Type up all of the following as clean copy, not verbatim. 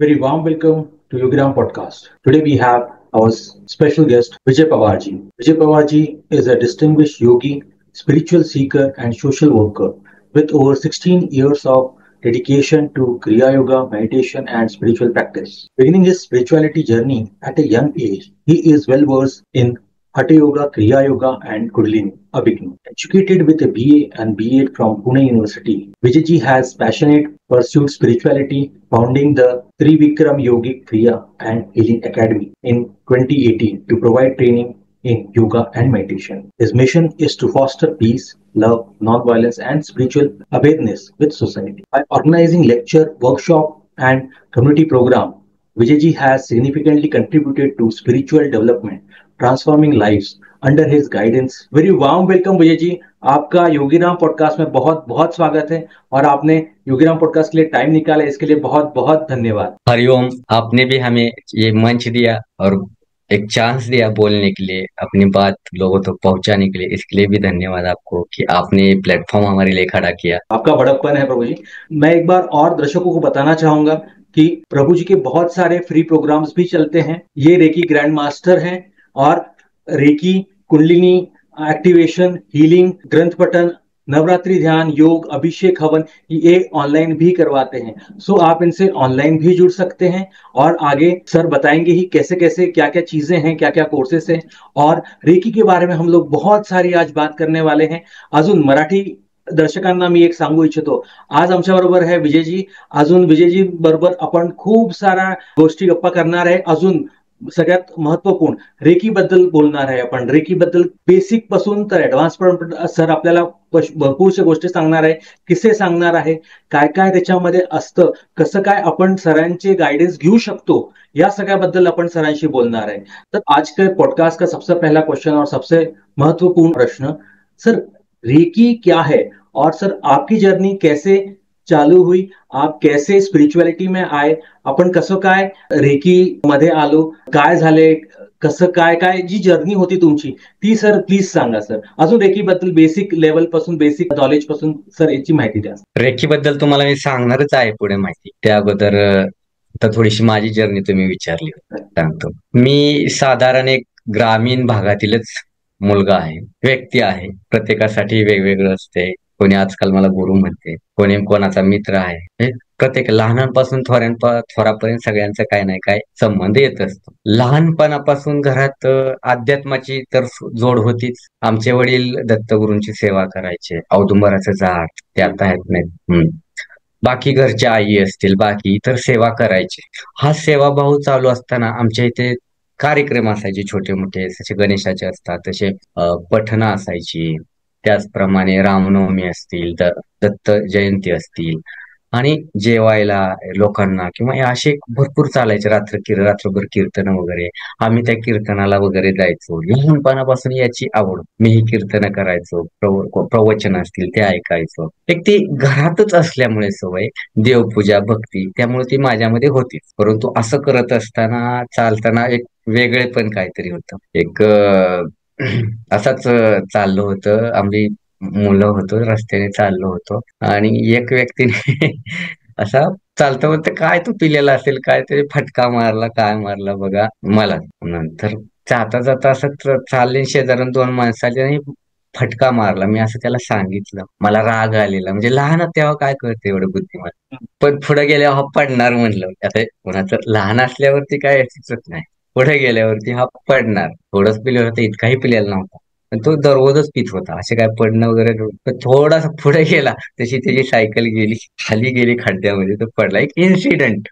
Very warm welcome to Yogiram Podcast. Today we have our special guest Vijay Pawarji. Vijay Pawarji is a distinguished yogi, spiritual seeker, and social worker with over 16 years of dedication to Kriya Yoga, meditation, and spiritual practice. Beginning his spirituality journey at a young age, he is well versed in Hatha Yoga, Kriya Yoga, and Kundalini, a beginner. Educated with a BA and B.Ed from Pune University, Vijayji has passionate pursued spirituality, founding the Trivikram Yogic Kriya and Healing Academy in 2018 to provide training in yoga and meditation. His mission is to foster peace, love, non-violence, and spiritual awareness with society. By organizing lecture, workshop, and community program, Vijayji has significantly contributed to spiritual development, transforming lives under his guidance. Very warm welcome Vijay ji, आपका Yogiram podcast में बहुत बहुत स्वागत है और आपने Yogiram podcast के लिए time निकाला, इसके लिए बहुत बहुत धन्यवाद। हरिओम, आपने भी हमें ये मंच दिया और एक चांस दिया बोलने के लिए, अपनी बात लोगों तक पहुंचाने के लिए, इसके लिए भी धन्यवाद आपको कि आपने ये प्लेटफॉर्म हमारे लिए खड़ा किया। आपका बड़प्पन है प्रभु जी। मैं एक बार और दर्शकों को बताना चाहूंगा कि प्रभु जी के बहुत सारे फ्री प्रोग्राम्स भी चलते हैं। ये रेकी ग्रैंड मास्टर हैं और रेकी, कुंडलिनी एक्टिवेशन, हीलिंग, ग्रंथ पठन, नवरात्रि ध्यान, योग, अभिषेक, हवन ये ऑनलाइन भी करवाते हैं। सो आप इनसे ऑनलाइन भी जुड़ सकते हैं और आगे सर बताएंगे ही कैसे कैसे क्या क्या चीजें हैं, क्या क्या कोर्सेस हैं। और रेकी के बारे में हम लोग बहुत सारी आज बात करने वाले हैं। अजून मराठी दर्शकांना मी एक सांगू इच्छितो, आज आमच्या बरोबर आहे विजयजी। अजून विजयजी बरोबर आपण खूप सारा गोष्टी गप्पा करणार आहे। अजून सगळ्यात महत्वपूर्ण रेकी बद्दल बोलणार आहे आपण। रेकी बद्दल बेसिक पासून तर ऍडव्हान्स पर्यंत सर आपल्याला भरपूरशा गोष्टी सांगणार आहे, किस्से सांगणार आहे, काय काय त्याच्यामध्ये असतं, कसं काय आपण सरांचे गाइडेंस घेऊ शकतो, या सगळ्याबद्दल आपण सरांशी बोलणार आहे। तर आज के पॉडकास्ट का सबसे पहला क्वेश्चन और सबसे महत्वपूर्ण प्रश्न, सर रेकी क्या है और सर आपकी जर्नी कैसे चालू हुई, आप कैसे स्पिरिच्युअलिटी में आए, आपण कसं काय रेकी मध्ये आलो, काय झाले, कसं काय काय जी जर्नी होती तुमची ती सर प्लीज सांगा सर। अजून रेकी बद्दल बेसिक लेवल पासून, बेसिक नॉलेज पासून सर याची माहिती द्या। रेकी बद्दल तुम्हाला मी सांगणारच आहे पुढे माहिती, त्या अगोदर आता थोडीशी माझी जर्नी तुम्ही विचारली, सांगतो। मी साधारण एक ग्रामीण भागातीलच मुलगा आहे, व्यक्ती आहे। प्रत्येकासाठी वेगवेगळं असते, कोणी आजकाल मला गुरु म्हणते, कोणी कोणाचा मित्र आहे। प्रत्येक लहानांपासून थोरापर्यंत सगळ्यांचा काय नाही काय संबंध येत असतो। लहानपणापासून घरात अध्यात्माची तर जोड होतीच। आमचे वडील दत्तगुरूंची सेवा करायचे, औदुंबराचं झाड ते आता आहेत नाही, बाकी घरच्या आई असतील, बाकी इतर सेवा करायचे। हा सेवाभाव चालू असताना आमच्या इथे कार्यक्रम असायचे छोटे मोठे, जसे गणेशाचे असतात तसे पठणं असायची। त्याचप्रमाणे रामनवमी असतील, दत्त जयंती असतील, आणि जेवायला लोकांना किंवा हे असे भरपूर चालायचे रात्रभर कीर्तन वगैरे। आम्ही त्या कीर्तनाला वगैरे जायचो। लहानपणापासून याची आवड, मीही कीर्तन करायचो, प्रवचन असतील ते ऐकायचो। एक ती घरातच असल्यामुळे सवय, देवपूजा, भक्ती, त्यामुळे ती माझ्यामध्ये होतीच। परंतु असं करत असताना चालताना एक वेगळेपण काहीतरी होतं। एक असाच चाललो होतं, आम्ही मुलं होतो, रस्त्याने चाललो होतो आणि एक व्यक्तीने असा चालतं म्हणतं, काय तू पिलेला असेल, काय तरी फटका मारला, काय मारला बघा मला। नंतर जाता जाता असं चालले, शेजारून दोन माणसाने आणि फटका मारला। मी असं त्याला सांगितलं, मला राग आलेला, म्हणजे लहान तेव्हा काय कळतं एवढं बुद्धिमान, पण पुढे गेल्यावर हा पडणार म्हणलं। आता कोणाचं लहान असल्यावरती काय सुचत नाही, पुढे गेल्यावरती हा पडणार। थोडंच पिलेलं होतं, इतकाही पिलेला नव्हता, पण तो दररोजच पित होता, असे काय पडणं वगैरे पण थोडासा पुढे गेला तशी त्याची सायकल गेली खाली, गेली खड्ड्यामध्ये, तो पडला। एक इन्सिडेंट।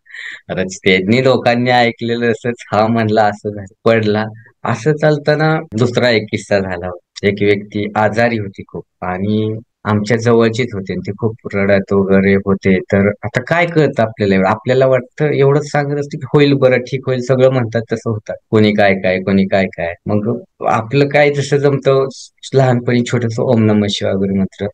आता त्यांनी लोकांनी ऐकलेलं असंच, हा म्हणला असं झालं, पडला। असं चालताना दुसरा एक किस्सा झाला। एक व्यक्ती आजारी होती खूप आणि आमच्या जवळचीच होते, ते खूप रडत वगैरे होते। तर आता काय कळतं आपल्याला, आपल्याला वाटतं एवढंच सांगत असतं की होईल बरं, ठीक होईल, सगळं म्हणतात तसं होतं, कोणी काय काय कोणी काय काय। मग आपलं काय जसं जमतं, लहानपणी छोटस ओम नमः शिवाय वगैरे मंत्र,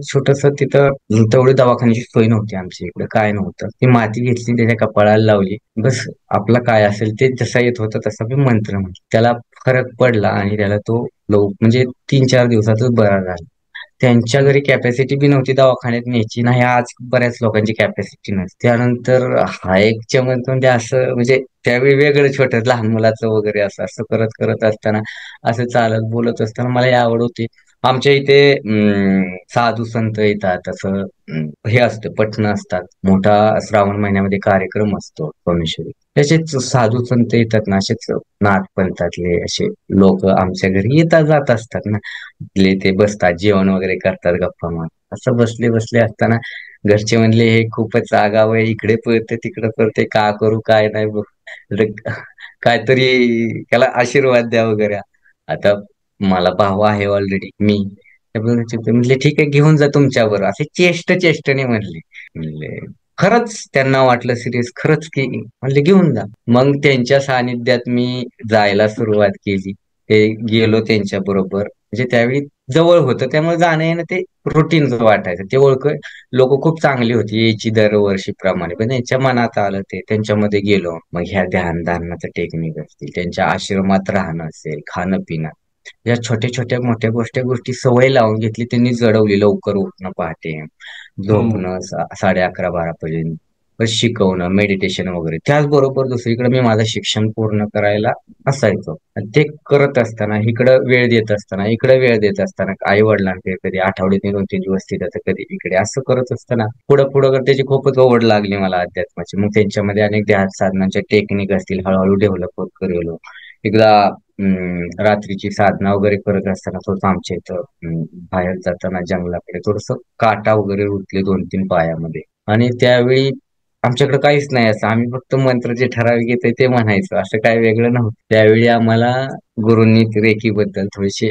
छोटस तिथं तेवढी दवाखान्याची सोय नव्हती आमच्या इकडे, काय नव्हतं। ती माती घेतली, त्याच्या कपाळाला लावली, बस आपलं काय असेल ते जसा येत होतं तसा मी मंत्र म्हटलं, त्याला फरक पडला आणि त्याला तो म्हणजे 3-4 दिवसातच बरा झाला। त्यांच्या घरी कॅपॅसिटी बी नव्हती दवाखान्यात न्यायची नाही, आज बऱ्याच लोकांची कॅपॅसिटी नसते. त्यानंतर हा एक चमत्कार म्हणजे असं म्हणजे त्यावेळी वेगळं छोटं लहान मुलाचं वगैरे असं असं करत करत असताना असं चालत बोलत असताना मला ही आवड होती. आमच्या इथे साधू संत येतात, असं हे असतं, पठण असतात, मोठा श्रावण महिन्यामध्ये कार्यक्रम असतो सोमेश्वरी. तसेच साधू संत येतात ना, असेच नाथपंथातले असे लोक आमच्या घरी येतात जात असतात ना. ते बसतात, जेवण वगैरे करतात, गप्पा मारतात. असं बसले बसले असताना घरचे म्हणले, हे खूपच आगाव आहे, इकडे पळते तिकडे पळते, का करू काय नाही बघ, तर काहीतरी त्याला आशीर्वाद द्या वगैरे. आता मला भाऊ आहे ऑलरेडी, मी म्हणले ठीक आहे घेऊन जा तुमच्या बरोबर, असे चेष्टने म्हणले. खरंच त्यांना वाटलं सिरियस, खरंच की म्हणले घेऊन जा. मग त्यांच्या सानिध्यात मी जायला सुरुवात केली. ते गेलो त्यांच्या बरोबर, म्हणजे त्यावेळी जवळ होतं त्यामुळे जाणं येणं ते रुटीन वाटायचं. ते ओळख लोक खूप चांगली होती, यायची दरवर्षीप्रमाणे. पण त्यांच्या मनात आलं ते त्यांच्यामध्ये गेलो. मग ह्या ध्यान धारणाचं टेक्निक असतील, त्यांच्या आश्रमात राहणं असेल, खाणं पिणं, या छोट्या छोट्या मोठ्या गोष्टी सवय लावून घेतली त्यांनी, जडवली. लवकर उठणं पहाटे, हम्म. झोपणं 11:30-12 पर्यंत, परत शिकवणं, मेडिटेशन वगैरे. त्याचबरोबर दुसरीकडे मी माझं शिक्षण पूर्ण करायला असायचो. आणि ते करत असताना, इकडं वेळ देत असताना, इकडे वेळ देत असताना, आई वडिलांकडे कधी आठवड्यातून 2-3 दिवस तिथं, तर कधी इकडे, असं करत असताना पुढं पुढं त्याची खूपच आवड लागली मला अध्यात्माची. मग त्यांच्यामध्ये अनेक ध्यान साधनांचे टेक्निक असतील, हळूहळू डेव्हलप होत गेलो. एकदा रात्रीची साधना वगैरे करत असताना थोडंसं आमच्या इथं बाहेर जाताना जंगलाकडे थोडस काटा वगैरे रुतले 2-3 पायामध्ये. आणि त्यावेळी आमच्याकडे काहीच नाही असं, आम्ही फक्त मंत्र जे ठराविक येते ते म्हणायचो, असं काय वेगळं नव्हतं. त्यावेळी आम्हाला गुरुंनी रेकी बद्दल थोडीशी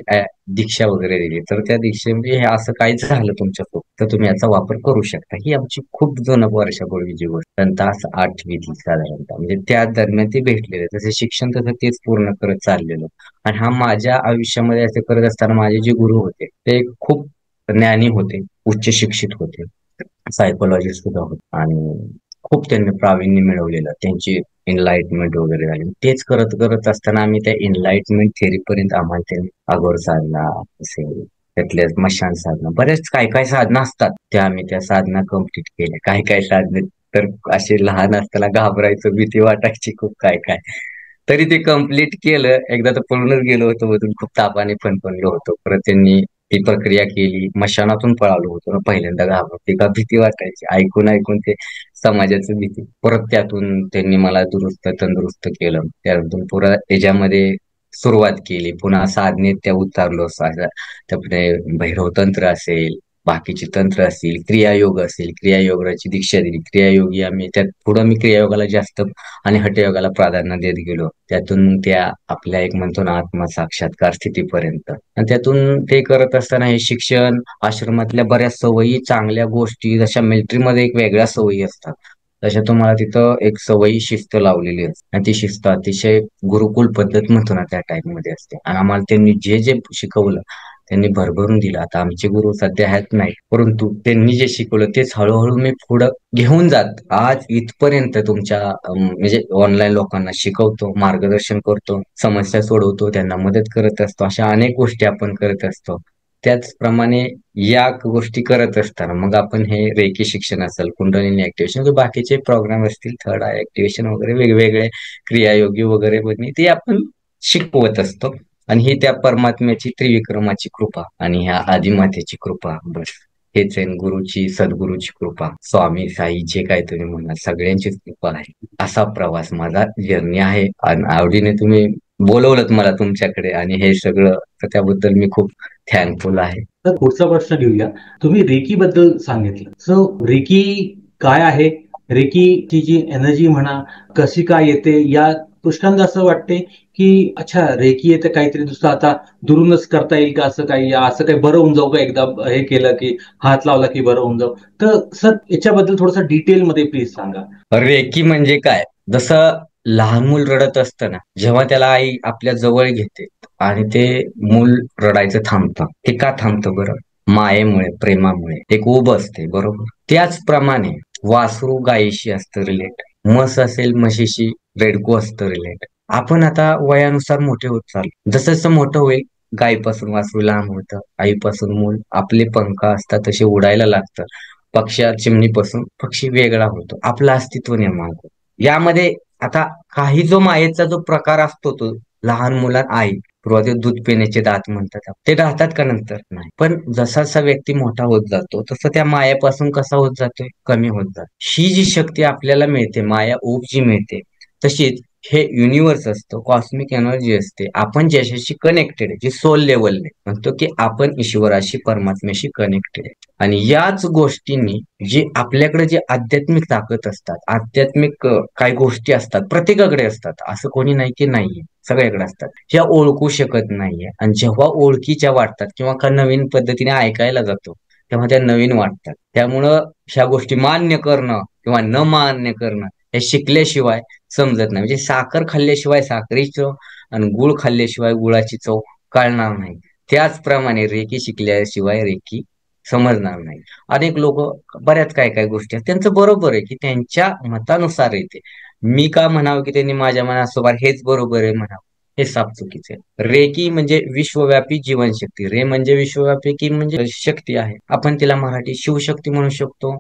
दीक्षा वगैरे दिली. तर त्या दीक्षेमध्ये हे असं काहीच झालं तुमच्यासोबत तर तुम्ही याचा वापर करू शकता. ही आमची खूप जुनं वर्षापूर्वीची गोष्ट, तास 8वीतली साधारणतः, म्हणजे त्या दरम्यान ते भेटलेले. तसे शिक्षण तसं तेच पूर्ण करत चाललेलो. आणि हा माझ्या आयुष्यामध्ये असे करत असताना माझे जे गुरु होते ते खूप ज्ञानी होते, उच्च शिक्षित होते, सायकोलॉजिस्ट सुद्धा होते, आणि खूप त्यांनी प्रावीण्य मिळवलेलं, त्यांची एनलाइटमेंट वगैरे झाली. तेच करत करत असताना आम्ही त्या एनलाइटमेंट थेरीपर्यंत आम्हाला त्यांनी आगोर साधना असेल, त्यातल्या स्मशान साधना, बऱ्याच काय काय साधना असतात, त्या आम्ही त्या साधना कम्प्लीट केल्या. काय काय साधने तर असे लहान असताना घाबरायचं, भीती वाटायची खूप, काय काय तरी ते कम्प्लीट केलं. एकदा तर पळूनच गेलो होतो मधून, खूप तापाने फणफणलो होतो. परत त्यांनी ती प्रक्रिया केली, मशानातून पळालो होतो ना पहिल्यांदा, घाबरते का भीती वाटायची, ऐकून ऐकून ते समाजाची भीती. परत त्यातून त्यांनी मला दुरुस्त तंदुरुस्त केलं. त्यातून पुन्हा त्याच्यामध्ये सुरुवात केली, पुन्हा साधनेत त्या उतारलो. त्यापुढे भैरव तंत्र असेल, बाकीची तंत्र असतील, क्रियायोग असेल, क्रियायोगाची दीक्षा दिली. क्रियायोगी आम्ही त्यात पुढं मी क्रियायोगाला जास्त आणि हठयोगाला प्राधान्य देत गेलो. त्यातून मग त्या आपल्या एक म्हणतो ना आत्मा साक्षात्कार स्थितीपर्यंत. आणि त्यातून ते करत असताना हे शिक्षण, आश्रमातल्या बऱ्याच सवयी, चांगल्या गोष्टी, जशा मिलिटरीमध्ये एक वेगळ्या सवयी असतात, तशा तुम्हाला तिथं एक सवयी शिस्त लावलेली असते. आणि ती शिस्त अतिशय गुरुकुल पद्धत म्हणतो ना त्या टाईप मध्ये असते. आणि आम्हाला त्यांनी जे जे शिकवलं त्यांनी भरभरून दिलं. आता आमचे गुरु सध्या आहेत नाही, परंतु त्यांनी जे शिकवलं तेच हळूहळू मी पुढं घेऊन जात आज इथपर्यंत तुमच्या म्हणजे ऑनलाईन लोकांना शिकवतो, मार्गदर्शन करतो, समस्या सोडवतो, त्यांना मदत करत असतो. अशा अनेक गोष्टी आपण करत असतो. त्याचप्रमाणे या गोष्टी करत असताना मग आपण हे रेकी शिक्षण असेल, कुंडलिनी ऍक्टिव्हेशन, बाकीचे प्रोग्राम असतील, थर्ड आय ऍक्टिव्हेशन वगैरे, वेगवेगळे क्रियायोगी वगैरे बघणे, ते आपण शिकवत असतो. आणि ही त्या परमात्म्याची त्रिविक्रमाची कृपा आणि ह्या आदिमातेची कृपा, बस हेच आहे. गुरुची, सद्गुरूची कृपा, स्वामी साई जे काय तुम्ही म्हणा, सगळ्यांचीच कृपा आहे. असा प्रवास माझा जर्नी आहे. आणि आवडीने तुम्ही बोलवलं मला तुमच्याकडे, आणि हे सगळं, तर त्याबद्दल मी खूप थँकफुल आहे. तर पुढचा प्रश्न घेऊया. तुम्ही रेकी बद्दल सांगितलं, सो रेकी काय आहे, रेकीची जी एनर्जी म्हणा कशी काय येते, या पुष्कळदा असं वाटते की अच्छा रेकी येते काहीतरी दुसरं आता दुरूनच करता येईल का, असं काही, या असं काही बरं होऊन जाऊ का एकदा हे केलं की, हात लावला की बरं होऊन जाऊ. तर सर याच्याबद्दल थोडंसं डिटेलमध्ये प्लीज सांगा. रेकी म्हणजे काय? जसं लहान मूल रडत असतं ना, जेव्हा त्याला आई आपल्या जवळ घेते आणि ते मूल रडायचं थांबतं, ते का थांबतं बरं? मायेमुळे, प्रेमामुळे. एक ऊब असते, बरोबर? त्याचप्रमाणे वासरू गायीशी असतं रिलेट, म्हस असेल म्हशीशी रेडकू असतं रिलेट. आपण आता वयानुसार मोठे होत चाललो, जसं जसं मोठं होईल गायीपासून वासरू लांब होतं, आईपासून मूल, आपले पंख असतात तसे उडायला लागतं. चिमणीपासून पक्षी वेगळा होतो, आपलं अस्तित्व निर्माण होतं. यामध्ये आता काही जो मायेचा जो प्रकार असतो तो लहान मुलात आई सुरुवातीला दूध पिण्याचे दात म्हणतात, ते राहतात का नंतर? नाही. पण जसा जसा व्यक्ती मोठा होत जातो तसं त्या मायेपासून कसा होत जातोय? कमी होत जातो. ही जी शक्ती आपल्याला मिळते, माया ऊब जी मिळते, तशीच हे युनिव्हर्स असतं, कॉस्मिक एनर्जी असते, आपण ज्याच्याशी कनेक्टेड आहे, जे सोल लेवलने म्हणतो की आपण ईश्वराशी परमात्म्याशी कनेक्टेड आहे. आणि याच गोष्टींनी जे आपल्याकडे जे आध्यात्मिक ताकद असतात, आध्यात्मिक काही गोष्टी असतात, प्रत्येकाकडे असतात, असं कोणी नाही की नाहीये, सगळ्याकडे असतात, ह्या ओळखू शकत नाहीये. आणि जेव्हा ओळखीच्या वाटतात किंवा नवीन पद्धतीने ऐकायला जातो तेव्हा त्या नवीन वाटतात. त्यामुळं ह्या गोष्टी मान्य करणं किंवा न मान्य करणं हे शिकल्याशिवाय समजत नाही. म्हणजे साखर खाल्ल्याशिवाय साखरेची चव आणि गुळ खाल्ल्याशिवाय गुळाची चव कळणार नाही. त्याचप्रमाणे रेकी शिकल्याशिवाय रेकी समजणार नाही. अनेक लोक बऱ्याच काय काय गोष्टी आहेत त्यांचं बरोबर आहे की त्यांच्या मतानुसार येते. मी का म्हणावं की त्यांनी माझ्या मनासोबत हेच बरोबर आहे म्हणावं, हे साप चुकीचे आहे. रेकी म्हणजे विश्वव्यापी जीवनशक्ती. रे म्हणजे विश्वव्यापी, की म्हणजे शक्ती आहे. आपण तिला मराठी शिवशक्ती म्हणू शकतो,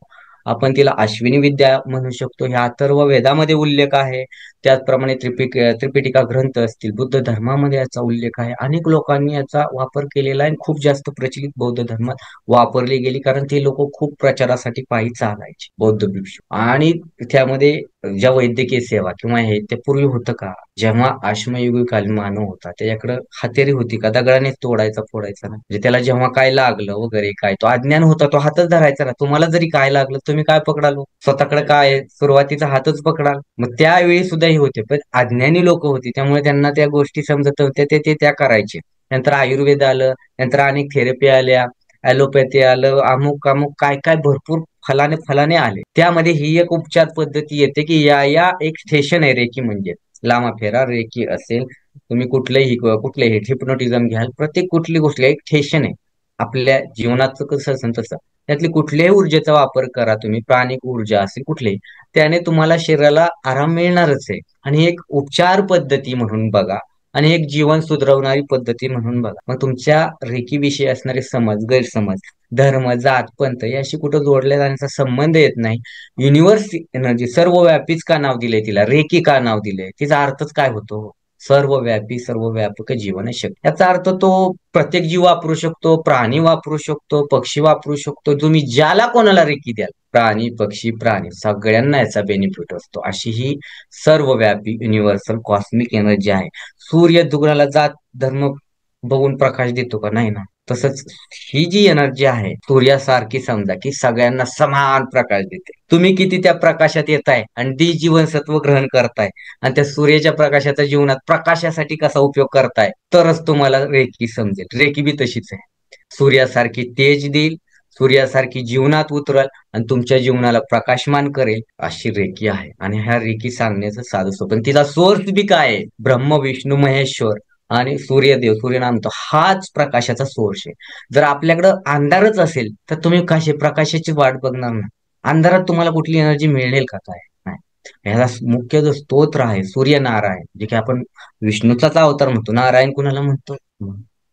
आपण तिला अश्विनी विद्या म्हणू शकतो. ह्या अथर्व वेदामध्ये उल्लेख आहे. त्याचप्रमाणे त्रिपिटिका ग्रंथ असतील, बुद्ध धर्मामध्ये याचा उल्लेख आहे. अनेक लोकांनी याचा वापर केलेला आहे, खूप जास्त प्रचलित बौद्ध धर्मात वापरली गेली, कारण ते लोक खूप प्रचारासाठी पायी चालायचे, बौद्ध भिक्षू. आणि त्यामध्ये ज्या वैद्यकीय सेवा किंवा हे ते पूर्वी होतं का, जेव्हा अश्मयुगीकालीन मानव होता त्याच्याकडे हत्यारी होती का, दगडाने तोडायचा फोडायचा ना, म्हणजे त्याला जेव्हा काय लागलं वगैरे काय, तो अज्ञान होता, तो हातच धरायचा ना. तुम्हाला जरी काय लागलं तुम्ही काय पकडाल? स्वतःकडे काय आहे? सुरुवातीचा हातच पकडाल. मग त्यावेळी सुद्धा हे होते, पण अज्ञानी लोक होती त्यामुळे त्यांना त्या गोष्टी समजत होत्या, ते त्या करायचे. नंतर आयुर्वेद आलं, नंतर अनेक थेरपी आल्या, ॲलोपॅथी आलं, अमुक अमुक काय काय भरपूर फलाने फलाने आले. त्यामध्ये ही एक उपचार पद्धती येते की या एक स्टेशन आहे रेकी म्हणजे. लामा फेरा रेकी असेल, तुम्ही कुठलेही हिप्नोटिझम घ्याल, प्रत्येक कुठली गोष्ट एक स्टेशन आहे. आपल्या जीवनाचं कसं असेल तसं त्यातली कुठल्याही ऊर्जेचा वापर करा तुम्ही, प्राणिक ऊर्जा असेल कुठलीही, त्याने तुम्हाला शरीराला आराम मिळणारच आहे. आणि एक उपचार पद्धती म्हणून बघा आणि एक जीवन सुधरवणारी पद्धती म्हणून बघा. मग तुमच्या रेकीविषयी असणारे समज, गैरसमज, धर्म, जात, पंथ याशी कुठं जोडल्या जाण्याचा संबंध येत नाही. युनिव्हर्स एनर्जी सर्वव्यापीच का नाव दिलंय तिला, रेकी का नाव दिलंय, तिचा अर्थच काय होतो? सर्वव्यापी सर्वव्यापक जीवन शक्ती. याचा अर्थ तो प्रत्येक जीव वापरू शकतो, प्राणी वापरू शकतो, पक्षी वापरू शकतो. तुम्ही ज्याला कोणाला रेकी द्याल, प्राणी पक्षी प्राणी सगळ्यांना याचा बेनिफिट असतो. अशी ही सर्वव्यापी युनिव्हर्सल कॉस्मिक एनर्जी आहे. सूर्य दुग्नाला जात धर्म बघून प्रकाश देतो का? नाही ना. तसंच ही जी एनर्जी आहे सूर्यासारखी समजा की सगळ्यांना समान प्रकाश देते. तुम्ही किती त्या प्रकाशात येताय आणि ती जीवनसत्व ग्रहण करताय आणि त्या सूर्याच्या प्रकाशाचा जीवनात प्रकाशासाठी कसा उपयोग करताय, तरच तुम्हाला रेकी समजेल. रेकी बी तशीच आहे. सूर्यासारखी तेज देईल, सूर्यासारखी जीवनात उतरल आणि तुमच्या जीवनाला प्रकाशमान करेल, अशी रेकी आहे. आणि ह्या रेकी सांगण्याचं साधं सोपं, पण तिचा सोर्स बी काय आहे? ब्रह्म विष्णू महेश्वर आणि सूर्यदेव, सूर्यनाम तो हाच प्रकाशाचा सोर्स आहे. जर आपल्याकडं अंधारच असेल तर तुम्ही कशी प्रकाशाची वाट बघणार ना? अंधारात तुम्हाला कुठली एनर्जी मिळेल का? काय नाही. ह्याचा मुख्य जो स्तोत्र आहे सूर्यनारायण, जे की आपण विष्णूचाच अवतार म्हणतो, नारायण कुणाला म्हणतो?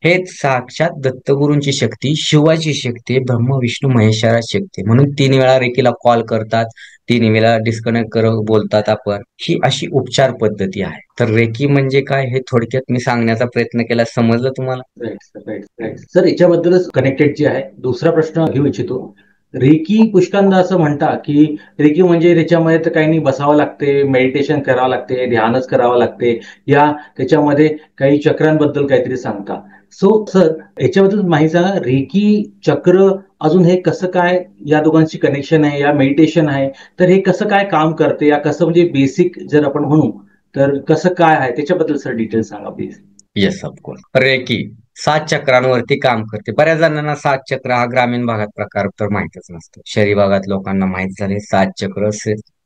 हेच साक्षात दत्तगुरूंची शक्ती, शिवाची शक्ती, ब्रह्म विष्णू महेश्वराची शक्ती. म्हणून 3 वेळा रेकीला कॉल करतात, 3 वेळा डिस्कनेक्ट करत बोलतात आपण. ही अशी उपचार पद्धती आहे. तर रेकी म्हणजे काय हे थोडक्यात मी सांगण्याचा प्रयत्न केला. समजलं तुम्हाला? राईट राईट राईट सर, याच्याबद्दलच कनेक्टेड जे आहे दुसरा प्रश्न घेऊ इच्छितो. रेकी पुष्कळदा असं म्हणता की रेकी म्हणजे त्याच्यामध्ये तर काही नाही, बसावं लागते, मेडिटेशन करावं लागते, ध्यानच करावं लागते, या त्याच्यामध्ये काही चक्रांबद्दल काहीतरी सांगता. सो सर, याच्याबद्दल माहिती सांगा, रेकी चक्र अजून हे कसं काय या दोघांची कनेक्शन आहे, या मेडिटेशन आहे, तर हे कसं काय काम करते, या कसं म्हणजे बेसिक जर आपण म्हणू तर कसं काय आहे त्याच्याबद्दल सर डिटेल सांगा प्लीज. Yes, of course. रेकी 7 चक्रांवरती काम करते. बऱ्याच जणांना 7 चक्र हा ग्रामीण भागात प्रकार तर माहितच नसतो. शहरी भागात लोकांना माहित झाले 7 चक्र.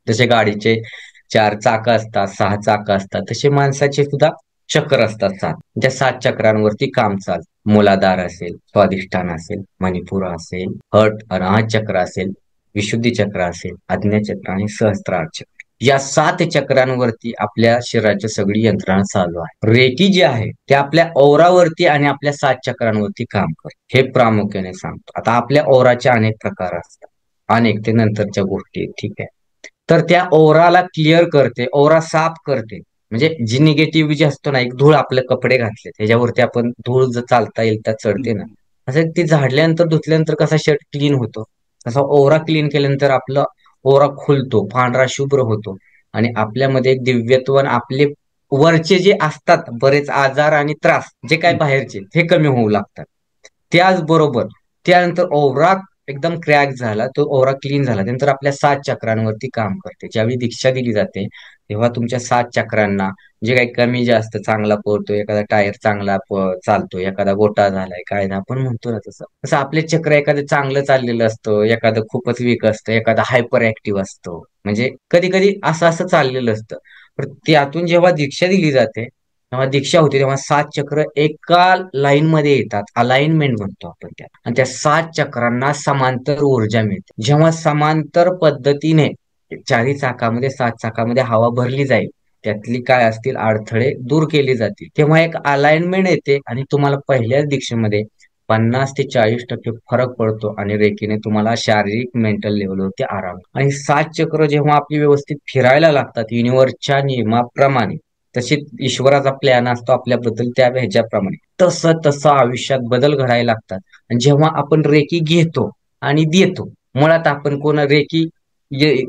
जसे गाडीचे 4 चाकं असतात, 6 चाकं असतात, तसे माणसाचे सुद्धा चक्र असतात 7. त्या 7 चक्रांवरती काम चाल. मूलाधार असेल, स्वाधिष्ठान असेल, मणिपूर असेल, हट अनाहत चक्र असेल, विशुद्धी चक्र असेल, आज्ञा चक्र आणि सहस्त्रार चक्र. या 7 चक्रांवरती आपल्या शरीराची सगळी यंत्रणा चालू आहे. रेकी जे आहे ते आपल्या औरावरती आणि आपल्या 7 चक्रांवरती काम करते, हे प्रामुख्याने सांगतो. आता आपल्या औराचे अनेक प्रकार असतात, अनेक, ते नंतरच्या गोष्टी आहेत, ठीक आहे. तर त्या ओराला क्लिअर करते, ओरा साफ करते. म्हणजे जी निगेटिव्ह जी असतो ना, एक धूळ, आपले कपडे घातले त्याच्यावरती आपण धूळ जर चालता येईल तर चढते ना, असं ते झाडल्यानंतर धुतल्यानंतर कसा शर्ट क्लीन होतो, तसा ओरा क्लीन केल्यानंतर आपलं ओरा खुलतो, पांढरा शुभ्र होतो आणि आपल्यामध्ये एक दिव्यत्व आणि आपले वरचे जे असतात बरेच आजार आणि त्रास जे काय बाहेरचे, ते कमी होऊ लागतात. त्याचबरोबर त्यानंतर ओव्हरा एकदम क्रॅक झाला, तो ओव्हरा क्लीन झाला, त्यानंतर आपल्या 7 चक्रांवरती काम करते. ज्यावेळी दीक्षा दिली जाते तेव्हा तुमच्या 7 चक्रांना जे काही कमी जास्त, चांगला पोहतोय, एखादा टायर चांगला चालतोय, एखादा गोटा झालाय, काय ना आपण म्हणतो ना, तसं तसं आपले चक्र एखादं चांगलं चाललेलं असतं, एखादं खूपच वीक असतं, एखादा हायपर ऍक्टिव्ह असतो, म्हणजे कधी कधी असं असं चाललेलं असतं. पण त्यातून जेव्हा दीक्षा दिली जाते, जेव्हा दीक्षा होते, तेव्हा 7 चक्र एका लाईन मध्ये येतात, अलाइनमेंट म्हणतो आपण त्या, आणि त्या 7 चक्रांना समांतर ऊर्जा मिळते. जेव्हा समांतर पद्धतीने चारी चाकामध्ये, 7 चाकामध्ये हवा भरली जाईल, त्यातली काय असतील अडथळे दूर केले जातील, तेव्हा एक अलाइनमेंट येते आणि तुम्हाला पहिल्याच दीक्षेमध्ये 50 ते 40% फरक पडतो आणि रेकीने तुम्हाला शारीरिक, मेंटल लेवलवरती आराम. आणि 7 चक्र जेव्हा आपली व्यवस्थित फिरायला लागतात युनिव्हर्सच्या नियमाप्रमाणे, तशी ईश्वराचा प्लॅन असतो आपल्याबद्दल त्या ह्याच्याप्रमाणे, तसं तसं आयुष्यात बदल घडायला लागतात. आणि जेव्हा आपण रेकी घेतो आणि देतो, मुळात आपण कोण रेकी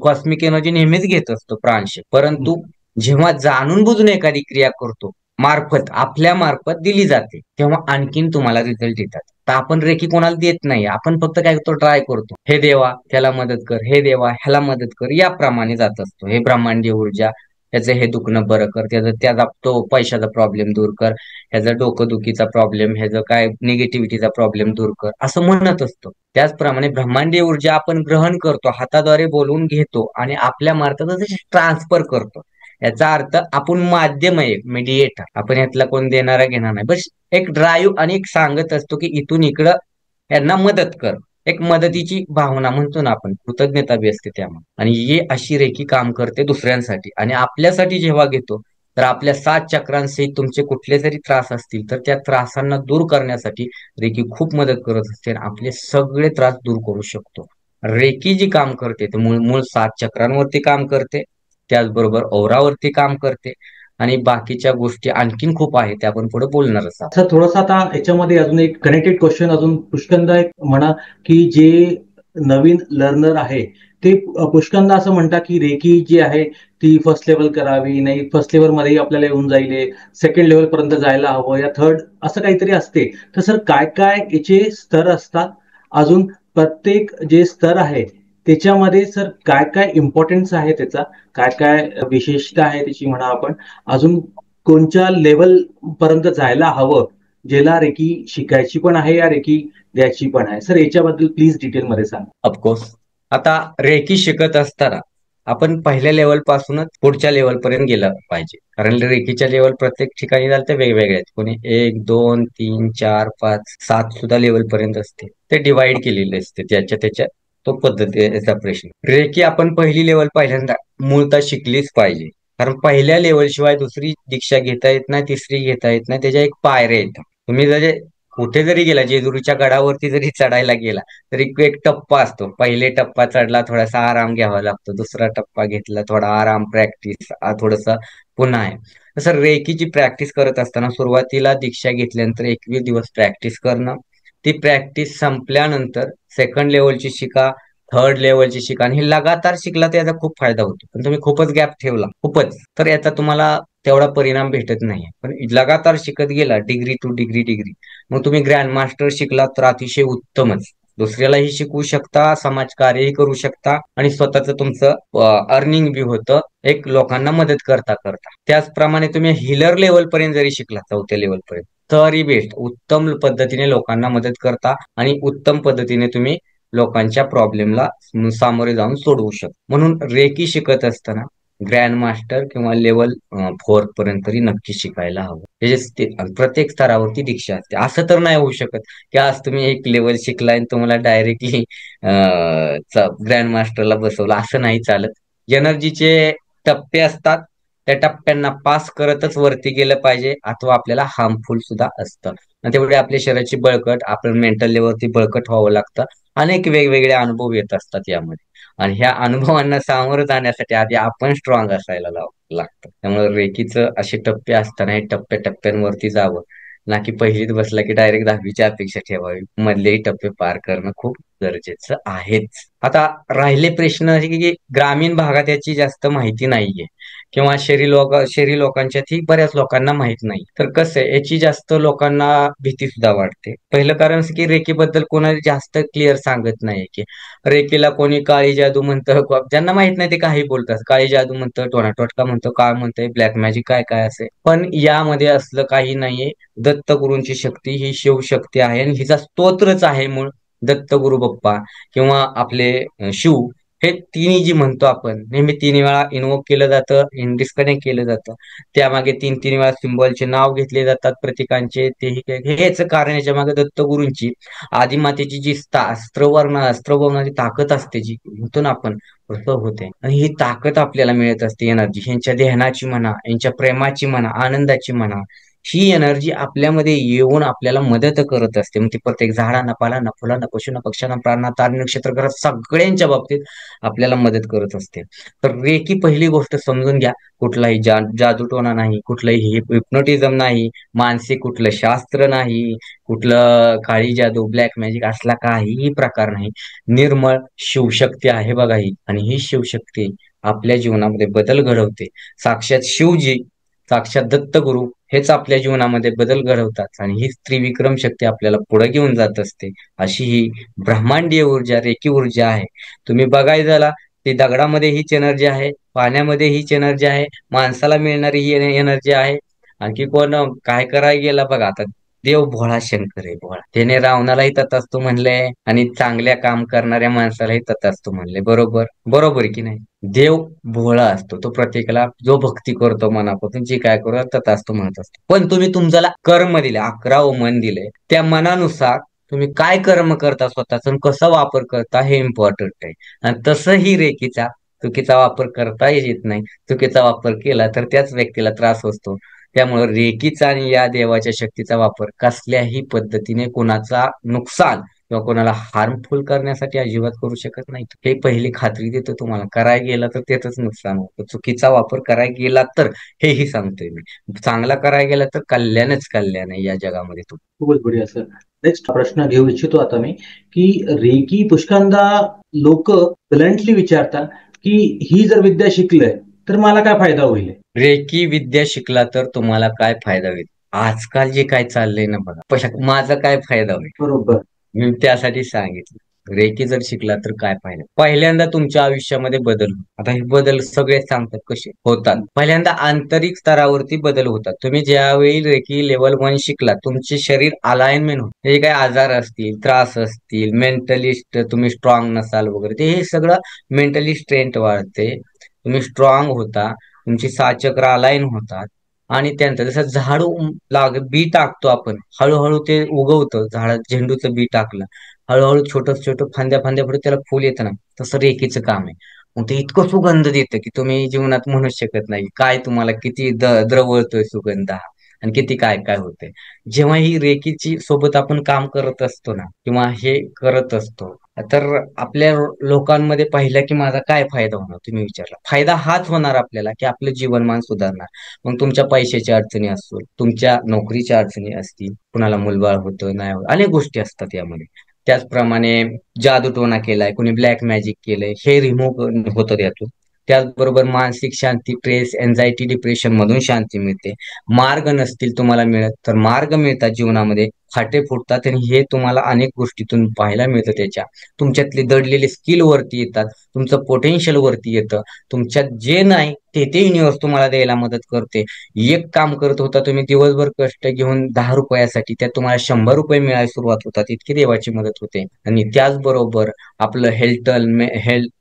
कॉस्मिक एनर्जी नेहमीच घेत असतो प्राणशी, परंतु जेव्हा जाणून बुजून एखादी क्रिया करतो, मार्फत, आपल्या मार्फत दिली जाते, तेव्हा आणखीन तुम्हाला रिझल्ट येतात. तर आपण रेकी कोणाला देत नाही, आपण फक्त काय करतो, ट्राय करतो, हे देवा त्याला मदत कर, हे देवा ह्याला मदत कर, याप्रमाणे जात असतो. हे ब्रह्मांडीय ऊर्जा, त्याचं हे दुखणं बरं कर, त्याचा तो पैशाचा प्रॉब्लेम दूर कर, ह्याचा डोकंदुखीचा प्रॉब्लेम, ह्याचा काय निगेटिव्हिटीचा प्रॉब्लेम दूर कर, असं म्हणत असतो. त्याचप्रमाणे ब्रह्मांडीय ऊर्जा आपण ग्रहण करतो, हाताद्वारे बोलवून घेतो आणि आपल्या मार्फत ट्रान्सफर करतो. याचा अर्थ आपण माध्यम आहे, मीडिएटर, आपण यातला कोण देणारा घेणार नाही, बस एक ड्राईव्ह आणि एक सांगत असतो की इथून इकडं यांना मदत कर. एक मदतीची भावना म्हणतो ना आपण, कृतज्ञता बी असते त्यामुळे. आणि ही अशी रेकी काम करते दुसऱ्यांसाठी, आणि आपल्यासाठी जेव्हा घेतो तर आपल्या 7 चक्रांसहित तुमचे कुठले जरी त्रास असतील तर त्या त्रासांना दूर करण्यासाठी रेकी खूप मदत करत असते आणि आपले सगळे त्रास दूर करू शकतो. रेकी जी काम करते ते मूळ मूळ 7 चक्रांवरती काम करते, त्याचबरोबर औरावरती काम करते, आणि बाकीच्या गोष्टी आणखीन खूप आहेत, त्या आपण पुढे बोलणारच आहोत. सर, थोडासा आता याच्यामध्ये अजून एक कनेक्टेड क्वेश्चन अजून पुष्कळदा एक म्हणा, की जे नवीन लर्नर आहे ते पुष्कळदा असं म्हणतात की रेकी जी आहे ती फर्स्ट लेवल करावी, नाही फर्स्ट लेवल मध्ये आपल्याला येऊन जाईल, सेकंड लेवल पर्यंत जायला हवं, या थर्ड असं काहीतरी असते. तर सर काय काय याचे स्तर असतात, अजून प्रत्येक जे स्तर आहे त्याच्यामध्ये सर काय काय इम्पॉर्टन्स आहे, त्याचा काय काय विशेषता आहे त्याची म्हणा आपण, अजून कोणत्या लेवल पर्यंत जायला हवं, ज्याला रेकी शिकायची पण आहे या रेकी द्यायची पण आहे, सर याच्याबद्दल प्लीज डिटेल मध्ये सांगा. ऑफकोर्स. आता रेकी शिकत असताना आपण पहिल्या लेवल पासूनच पुढच्या लेवल पर्यंत गेलं पाहिजे, कारण रेकीच्या लेवल प्रत्येक ठिकाणी झालं तर वेगवेगळे आहेत. कोणी 1, 2, 3, 4, 5, 7 सुद्धा लेवल पर्यंत असते, ते डिवाइड केलेले असते त्याच्या त्याच्या तो पद्धतीचा प्रश्न. रेकी आपण पहिली लेवल पहिल्यांदा मूळतः शिकलीच पाहिजे, कारण पहिल्या लेवल शिवाय दुसरी दीक्षा घेता येत नाही, तिसरी घेता येत नाही, त्याच्या एक पायऱ्या येतात. तुम्ही जर कुठे जरी गेला, जेजुरीच्या गडावरती जरी चढायला गेला तरी एक टप्पा असतो, पहिले टप्पा चढला थोडासा आराम घ्यावा लागतो, दुसरा टप्पा घेतला थोडा आराम, प्रॅक्टिस, थोडस पुन्हा आहे. तसं रेकीची प्रॅक्टिस करत असताना सुरुवातीला दीक्षा घेतल्यानंतर 21 दिवस प्रॅक्टिस करणं, ती प्रॅक्टिस संपल्यानंतर सेकंड लेवलची शिका, थर्ड लेवलची शिका, आणि हे लगातार शिकला तर याचा खूप फायदा होतो. पण तुम्ही खूपच गॅप ठेवला, खूपच, तर याचा तुम्हाला तेवढा परिणाम भेटत नाही. पण लगातार शिकत गेला, डिग्री टू डिग्री डिग्री, मग तुम्ही ग्रँड मास्टर शिकलात तर अतिशय उत्तमच. दुसऱ्यालाही शिकवू शकता, समाजकार्यही करू शकता, आणि स्वतःच तुमचं अर्निंग बी होतं, एक लोकांना मदत करता करता. त्याचप्रमाणे तुम्ही हिलर लेवल पर्यंत जरी शिकला, 4थ्या लेवल पर्यंत, तरी बेस्ट, उत्तम पद्धतीने लोकांना मदत करता आणि उत्तम पद्धतीने तुम्ही लोकांच्या प्रॉब्लेमला सामोरे जाऊन सोडवू शकता. म्हणून रेकी शिकत असताना ग्रँड मास्टर किंवा लेवल 4 पर्यंत तरी नक्की शिकायला हवं. प्रत्येक स्तरावरती दीक्षा असते. असं तर नाही होऊ शकत की आज तुम्ही एक लेवल शिकलाय आणि तुम्हाला डायरेक्टली ग्रँड मास्टरला बसवलं, असं नाही चालत. एनर्जीचे टप्पे असतात. त्या टप्प्यांना पास करतच वरती गेलं पाहिजे, अथवा आपल्याला हार्मफुल सुद्धा असतं. आणि तेवढे आपल्या शरीराची बळकट, आपण मेंटल लेवलवरती बळकट व्हावं लागतं. अनेक वेगवेगळे अनुभव येत असतात यामध्ये. आणि ह्या अनुभवांना सामोरं जाण्यासाठी आधी आपण स्ट्रॉंग असायला लागतं. त्यामुळे रेकीचं असे टप्पे असताना हे टप्प्याटप्प्यांवरती जावं, ना की पहिलीत बसला की डायरेक्ट 10वीची अपेक्षा ठेवावी. मधलेही टप्पे पार करणं खूप गरजेचं आहेच. आता राहिले प्रश्न असे की ग्रामीण भागात याची जास्त माहिती नाहीये, किंवा शहरी लोकांच्यातही बऱ्याच लोकांना माहित नाही. तर कसं आहे, याची जास्त लोकांना भीती सुद्धा वाटते. पहिलं कारण असं की रेकीबद्दल कोणाला जास्त क्लिअर सांगत नाही, की रेकीला कोणी काळी जादू म्हणतं, ज्यांना माहित नाही ते काही बोलतात. काळी जादू म्हणतं, टोणा म्हणतो, काय म्हणतंय, ब्लॅक मॅजिक काय काय असे. पण यामध्ये असलं काही नाहीये. दत्तगुरूंची शक्ती ही शिवशक्ती आहे, आणि हिचा स्तोत्रच आहे मूळ दत्तगुरु बाप्पा, किंवा आपले शिव. हे तिन्ही जी म्हणतो आपण, नेहमी 3 वेळा इन्व्होक केलं जातं, डिस्कनेक्ट केलं जातं. त्यामागे 3-3 वेळा सिम्बॉलचे नाव घेतले जातात प्रतीकांचे. तेही हेच कारण याच्या मागे दत्तगुरूंची आदिमातेची जी अस्त्रवरणाची ताकद असते, जी म्हणतो ना आपण, प्रसव होते. आणि ही ताकद आपल्याला मिळत असते, एनर्जी. ह्यांच्या ध्यानाची म्हणा, यांच्या प्रेमाची म्हणा, आनंदाची म्हणा, ही एनर्जी आपल्यामध्ये येऊन आपल्याला मदत करत असते. मग ती प्रत्येक झाडांना, पालांना, फुलांना, पशूंना, पक्ष्यांना, प्राण्यांना, तारे, नक्षत्र ग्रह सगळ्यांच्या बाबतीत आपल्याला मदत करत असते. तर रेकी पहिली गोष्ट समजून घ्या, कुठलाही जादूटोणा नाही, कुठलंही हिप्नोटिझम नाही, मानसिक कुठलं शास्त्र नाही, कुठलं काळी जादू, ब्लॅक मॅजिक असला काहीही प्रकार नाही. निर्मळ शिवशक्ती आहे बघा ही, आणि ही शिवशक्ती आपल्या जीवनामध्ये बदल घडवते. साक्षात शिवजी, साक्षात दत्तगुरु हेच आपल्या जीवनामध्ये बदल घडवतात, आणि ही त्रिविक्रम शक्ती आपल्याला पुढे घेऊन जात असते. अशी ही ब्रह्मांडीय ऊर्जा, रेकी ऊर्जा आहे. तुम्ही बघायला झाला, ती दगडामध्ये हीच एनर्जी आहे, पाण्यामध्ये हीच एनर्जी आहे, माणसाला मिळणारी ही एनर्जी आहे. आणखी कोण काय करायला गेला बघा आता, देव भोळा शंकर आहे, भोळा. त्याने रावणालाही तथास्तु म्हणले, आणि चांगल्या काम करणाऱ्या माणसालाही तथास्तु म्हणले. बरोबर बरोबर आहे की नाही? देव भोळा असतो, तो प्रत्येकाला जो भक्ती करतो मनापासून, जे काय करतो तथास्तु म्हणत असतो. पण तुम्ही तुमच्याला कर्म दिले, 11 मन दिले, त्या मनानुसार तुम्ही काय कर्म करता स्वतःचा, आणि कसा वापर करता, हे इम्पॉर्टंट आहे. आणि तसंही रेकीचा चुकीचा वापर करता येत नाही. चुकीचा वापर केला तर त्याच व्यक्तीला त्रास असतो. त्यामुळे रेकीचा आणि या देवाच्या शक्तीचा वापर कसल्याही पद्धतीने कोणाचा नुकसान किंवा कोणाला हार्मफुल करण्यासाठी अजिबात करू शकत नाही. हे पहिली खात्री देतो तुम्हाला. करायला गेला तर त्याच नुकसान होतं. चुकीचा वापर करायला गेला तर, हेही सांगतोय मी, चांगला करायला गेला तर कल्याणच कल्याण आहे या जगामध्ये. खूपच बढिया सर. नेक्स्ट प्रश्न घेऊ इच्छितो आता मी, की रेकी पुष्कळदा लोक ब्लंटली विचारतात की ही जर विद्या शिकलंय तर मला काय फायदा होईल. रेकी विद्या शिकला तर तुम्हाला काय फायदा होईल? आजकाल जे काय चाललंय ना बघा, माझा काय फायदा होईल? बरोबर. मी त्यासाठी सांगितलं. रेकी जर शिकला तर काय फायदा? पहिल्यांदा तुमच्या आयुष्यामध्ये बदल होतो. आता हे बदल सगळे सांगतात कसे होतात. पहिल्यांदा आंतरिक स्तरावरती बदल होतात. तुम्ही ज्यावेळी रेकी लेवल 1 शिकला, तुमचे शरीर अलाइनमेंट होते. हे काय आजार असतील, त्रास असतील, मेंटलिस्ट तुम्ही स्ट्रॉंग नसाल वगैरे, ते हे सगळं मेंटली स्ट्रेंथ वाढते. तुम्ही स्ट्रॉंग होता, तुमची 6 चक्र अलाइन होतात. आणि त्यानंतर जसं झाडू बी टाकतो आपण, हळूहळू ते उगवतं. झेंडूचं बी टाकलं, हळूहळू छोटं फांद्या फांद्या पुढे त्याला फुल येतं ना, तसं रेकीचं काम आहे. मग ते इतकं सुगंध देतं की तुम्ही जीवनात म्हणूच शकत नाही काय तुम्हाला किती द्रवळतोय सुगंध हा, आणि किती काय काय होतंय. जेव्हा ही रेकीची सोबत आपण काम करत असतो ना, किंवा हे करत असतो, तर आपल्या लोकांमध्ये पाहिलं की माझा काय फायदा होणार, तुम्ही विचारला. फायदा हाच होणार आपल्याला की आपलं जीवनमान सुधारणार. मग तुमच्या पैशाच्या अडचणी असतील, तुमच्या नोकरीच्या अडचणी असतील, कुणाला मुलबाळ होतं नाही होत, अनेक गोष्टी असतात यामध्ये. त्याचप्रमाणे जादूटोणा केलाय, कुणी ब्लॅक मॅजिक केलंय, हे रिमूव्ह होतं त्यातून. त्याचबरोबर मानसिक शांती, स्ट्रेस, एन्झायटी, डिप्रेशन मधून शांती मिळते. मार्ग नसतील तुम्हाला मिळत तर मार्ग मिळतात जीवनामध्ये, फाटे फुटतात, आणि हे तुम्हाला अनेक गोष्टीतून पाहायला मिळतं. त्याच्या तुमच्यातली दडलेली स्किल वरती येतात, तुमचं पोटेन्शियल वरती येतं. तुमच्यात जे नाही ते युनिव्हर्स तुम्हाला द्यायला मदत करते. एक काम करत होता तुम्ही दिवसभर कष्ट घेऊन 10 रुपयासाठी, त्यात तुम्हाला 100 रुपये मिळायला सुरुवात होतात, इतकी देवाची मदत होते. आणि त्याचबरोबर आपलं हेल्थ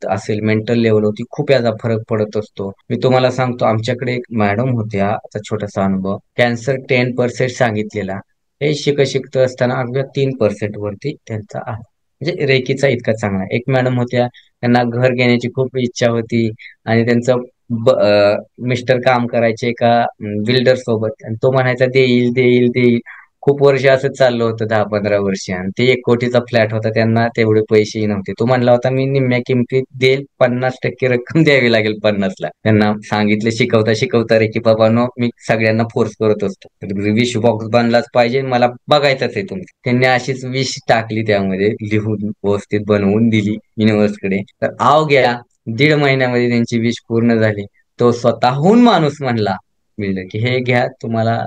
असेल, मेंटल लेवलवरती खूप याचा फरक पडत असतो. मी तुम्हाला सांगतो, आमच्याकडे एक मॅडम होत्या, आता छोटासा अनुभव. कॅन्सर 10% सांगितलेला, हे शिकत असताना अगदी 3% वरती त्यांचा आहे. म्हणजे रेकीचा इतका चांगला. एक मॅडम होत्या, त्यांना घर घेण्याची खूप इच्छा होती, आणि त्यांचं मिस्टर काम करायचे एका बिल्डर सोबत, आणि तो म्हणायचा देईल देईल देईल. खूप वर्ष असं चाललं होतं, 10-15 वर्ष, आणि ते 1 कोटीचा फ्लॅट होता, त्यांना तेवढे पैसेही नव्हते. तो म्हणला होता मी निम्म्या किमतीत देईल, 50% रक्कम द्यावी लागेल 50 लाख. त्यांना सांगितलं शिकवता शिकवता रे की बाबांनो, मी सगळ्यांना फोर्स करत असतो, तर विश बॉक्स बनलाच पाहिजे, मला बघायचंच आहे तुमचं. त्यांनी अशीच विश टाकली, त्यामध्ये लिहून व्यवस्थित बनवून दिली युनिव्हर्सकडे. तर आव घ्या, 1.5 महिन्यामध्ये त्यांची विश पूर्ण झाली. तो स्वतःहून माणूस म्हणला बिल्डर की हे घ्या, तुम्हाला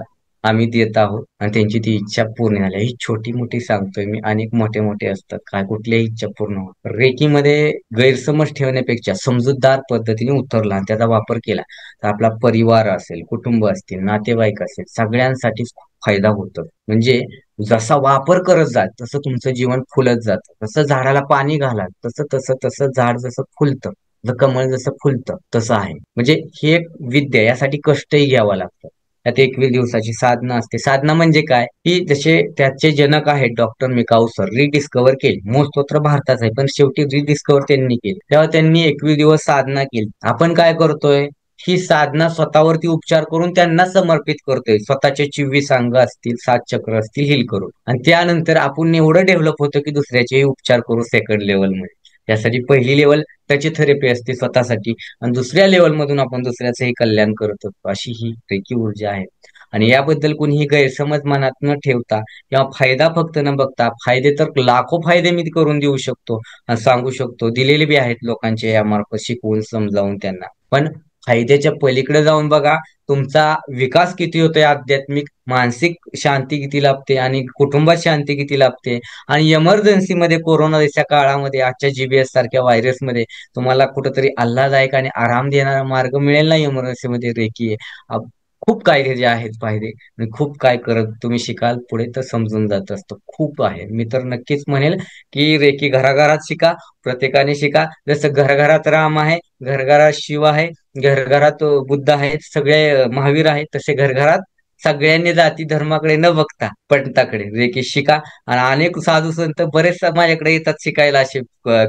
आम्ही देत आहोत, आणि त्यांची ती इच्छा पूर्ण झाली. ही छोटी मोठी सांगतोय मी, अनेक मोठे मोठे असतात, काय कुठल्याही इच्छा पूर्ण होत. रेकीमध्ये गैरसमज ठेवण्यापेक्षा समजूतदार पद्धतीने उतरला आणि त्याचा वापर केला, तर आपला परिवार असेल, कुटुंब असतील, नातेवाईक असेल, सगळ्यांसाठीच खूप फायदा होतो. म्हणजे जसा वापर करत जाल तसं तुमचं जीवन फुलत जातं. जसं झाडाला पाणी घालाल तसं तसं तसं झाड जसं फुलतं, कमळ जसं फुलतं तसं आहे. म्हणजे ही एक विद्या, यासाठी कष्टही घ्यावं लागतं. त्यात 21 दिवसाची साधना असते. साधना म्हणजे काय, की जसे त्याचे जनक आहेत डॉक्टर मिकाऊ सर, रिडिस्कव्हर केली. मूळ स्तोत्र भारताचं आहे, पण शेवटी रिडिस्कव्हर त्यांनी केली. तेव्हा त्यांनी 21 दिवस साधना केली. आपण काय करतोय, ही साधना स्वतःवरती उपचार करून त्यांना समर्पित करतोय. स्वतःचे 24 अंग असतील, 7 चक्र असतील, हील करून, आणि त्यानंतर आपण एवढं डेव्हलप होतं की दुसऱ्याचेही उपचार करू सेकंड लेवलमध्ये. त्यासाठी पहिली लेवल त्याची थेरपी असते स्वतःसाठी, आणि दुसऱ्या लेवल मधून आपण दुसऱ्याचंही कल्याण करत असतो. अशी ही रेकी ऊर्जा आहे. आणि याबद्दल कोणीही गैरसमज मनात न ठेवता, किंवा फायदा फक्त न बघता, फायदे तर लाखो फायदे मी करून देऊ शकतो आणि सांगू शकतो, दिलेले बी आहेत लोकांचे यामार्फत शिकवून समजावून त्यांना. पण फायद्याच्या पलीकडे जाऊन बघा, तुमचा विकास किती होतोय, आध्यात्मिक मानसिक शांती किती लाभते, आणि कुटुंबात शांती किती लाभते. आणि इमर्जन्सीमध्ये कोरोनाच्या काळामध्ये, आजच्या जीबीएस सारख्या व्हायरसमध्ये तुम्हाला कुठंतरी आल्हाददायक आणि आराम देणारा मार्ग मिळेल ना इमर्जन्सीमध्ये, रेकी आहे. खूप काय जे आहेत फायदे, आणि खूप काय करत तुम्ही शिकाल पुढे तर समजून जात असतं. खूप आहे. मी तर नक्कीच म्हणेल की रेकी घराघरात शिका, प्रत्येकाने शिका. जसं घरघरात राम आहे, घरघरात शिव आहे, घरघरात बुद्ध आहेत, सगळे महावीर आहेत, तसे घरघरात सगळ्यांनी जाती धर्माकडे न बघता पंथाकडे रेकी शिका. आणि अनेक साधू संत बरेच माझ्याकडे येतात शिकायला, असे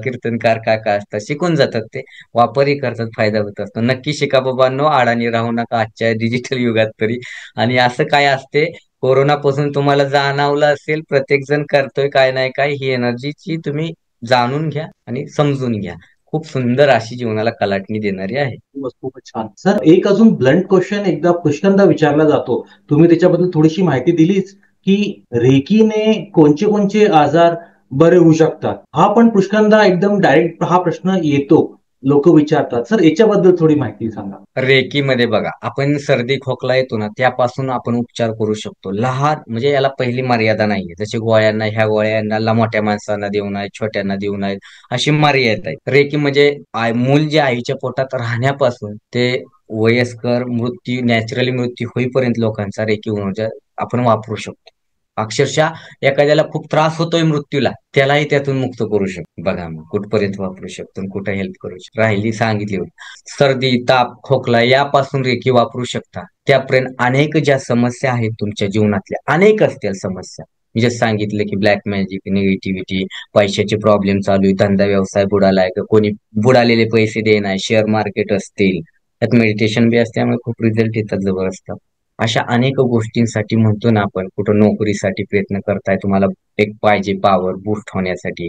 कीर्तनकार काका असतात, शिकून जातात ते, वापरही करतात, फायदा होत असतो. नक्की शिका बाबांनो, अडाणी राहू नका आजच्या डिजिटल युगात तरी. आणि असं काय असते, कोरोनापासून तुम्हाला जाणवलं असेल, प्रत्येक जण करतोय काय नाही काय, ही एनर्जीची तुम्ही जाणून घ्या आणि समजून घ्या. खूप सुंदर अशी जीवनाला कलाटणी देणारी आहे. खूपच छान सर. एक अजून ब्लंट क्वेश्चन एकदा पुष्कळदा विचारला जातो, तुम्ही त्याच्याबद्दल थोडीशी माहिती दिलीच, की रेकीने कोणते कोणते आजार बरे होऊ शकतात. हा पण पुष्कळदा एकदम डायरेक्ट हा प्रश्न येतो, लोक विचारतात. सर याच्याबद्दल थोडी माहिती सांगा. रेकीमध्ये बघा, आपण सर्दी खोकला येतो ना, त्यापासून आपण उपचार करू शकतो. लहान म्हणजे याला पहिली मर्यादा नाहीये. जसे गोळ्यांना, ह्या गोळ्यांना मोठ्या माणसांना देऊ नयेत, छोट्यांना देऊ नयेत, अशी मर्यादा आहे. रेकी म्हणजे मूल जे आईच्या पोटात राहण्यापासून ते वयस्कर मृत्यू, नॅचरली मृत्यू होईपर्यंत लोकांचा रेकी ऊर्जा आपण वापरू शकतो. अक्षरशः एखाद्याला खूप त्रास होतोय मृत्यूला, त्यालाही त्यातून मुक्त करू शकतो. बघा मग कुठपर्यंत वापरू शकतो आणि कुठं हेल्प करू शकतो. राहिली सांगितली होती सर्दी, ताप, खोकला, यापासून रेकी वापरू शकता. त्यापर्यंत अनेक ज्या समस्या आहेत तुमच्या जीवनातल्या, अनेक असतील समस्या. मी जे सांगितलं की ब्लॅक मॅजिक, निगेटिव्हिटी, पैशाचे प्रॉब्लेम चालू आहे, धंदा व्यवसाय बुडालाय, का कोणी बुडालेले पैसे देणार, शेअर मार्केट असतील, त्यात मेडिटेशन बी असते, त्यामुळे खूप रिझल्ट येतात जबरदस्त. अशा अनेक गोष्टींसाठी म्हणतो ना आपण, कुठं नोकरीसाठी प्रयत्न करताय, तुम्हाला एक पाहिजे पॉवर बूस्ट होण्यासाठी,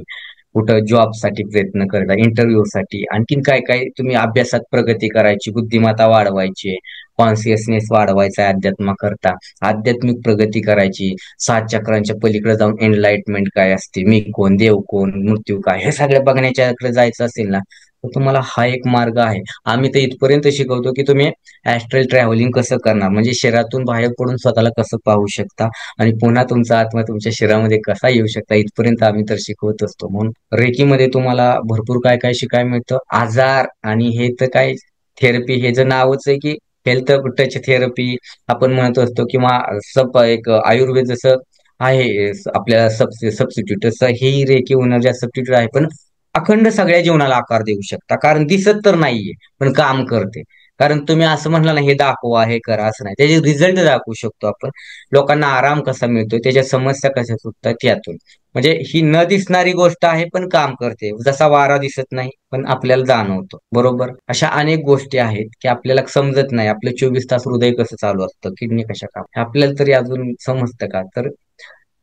कुठं जॉबसाठी प्रयत्न करता, इंटरव्ह्यू साठी, आणखीन काय काय तुम्ही अभ्यासात प्रगती करायची, बुद्धिमत्ता वाढवायची, कॉन्शियसनेस वाढवायचा आहे अध्यात्मा करता, आध्यात्मिक प्रगती करायची, 7 चक्रांच्या पलीकडे जाऊन एनलाइटमेंट काय असते, मी कोण, देव कोण, मृत्यू काय, हे सगळं बघण्याच्याकडे जायचं असेल ना, तर तुम्हाला हा एक मार्ग आहे. आम्ही तर इथपर्यंत शिकवतो की तुम्ही ऍस्ट्रल ट्रॅव्हलिंग कसं करणार, म्हणजे शरीरातून बाहेर पडून स्वतःला कसं पाहू शकता, आणि पुन्हा तुमचा आत्मा तुमच्या शरीरामध्ये कसा येऊ शकता, इथपर्यंत आम्ही तर शिकवत असतो. म्हणून रेकीमध्ये तुम्हाला भरपूर काय काय शिकायला मिळतं. आजार आणि हे तर काय, थेरपी हे जर नावच आहे की हेल्थ टच थेरपी आपण म्हणत असतो, किंवा एक आयुर्वेद जसं आहे आपल्याला सबस्टिट्यूट, तसं हे रेकी ऊर्जा सबस्टिट्यूट आहे. पण अखंड सगळ्या जीवनाला आकार देऊ शकता, कारण दिसत तर नाहीये पण काम करते. कारण तुम्ही असं म्हणला ना, हे दाखवा, हे करा, असं नाही. त्याचे रिझल्ट दाखवू शकतो आपण. लोकांना आराम कसा मिळतोय, त्याच्या समस्या कशा सुटतात यातून. म्हणजे ही न दिसणारी गोष्ट आहे, पण काम करते. जसा वारा दिसत नाही, पण आपल्याला जाणवतो. बरोबर. अशा अनेक गोष्टी आहेत की आपल्याला समजत नाही. आपलं 24 तास हृदय कसं चालू असतं, किडनी कशा काम, हे आपल्याला तरी अजून समजतं का? तर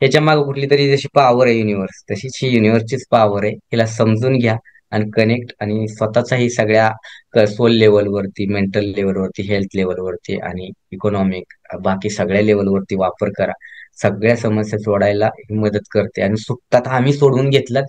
ह्याच्या मागे कुठली तरी जशी पॉवर आहे युनिव्हर्स, तशीच ही युनिव्हर्सचीच पॉवर आहे. हिला समजून घ्या आणि कनेक्ट, आणि स्वतःचाही सगळ्या सोल लेवलवरती, मेंटल लेवलवरती, हेल्थ लेवलवरती आणि इकॉनॉमिक, बाकी सगळ्या लेवलवरती वापर करा. सगळ्या समस्या सोडायला ही मदत करते. आणि सुटतात, आम्ही सोडवून घेतल्यात.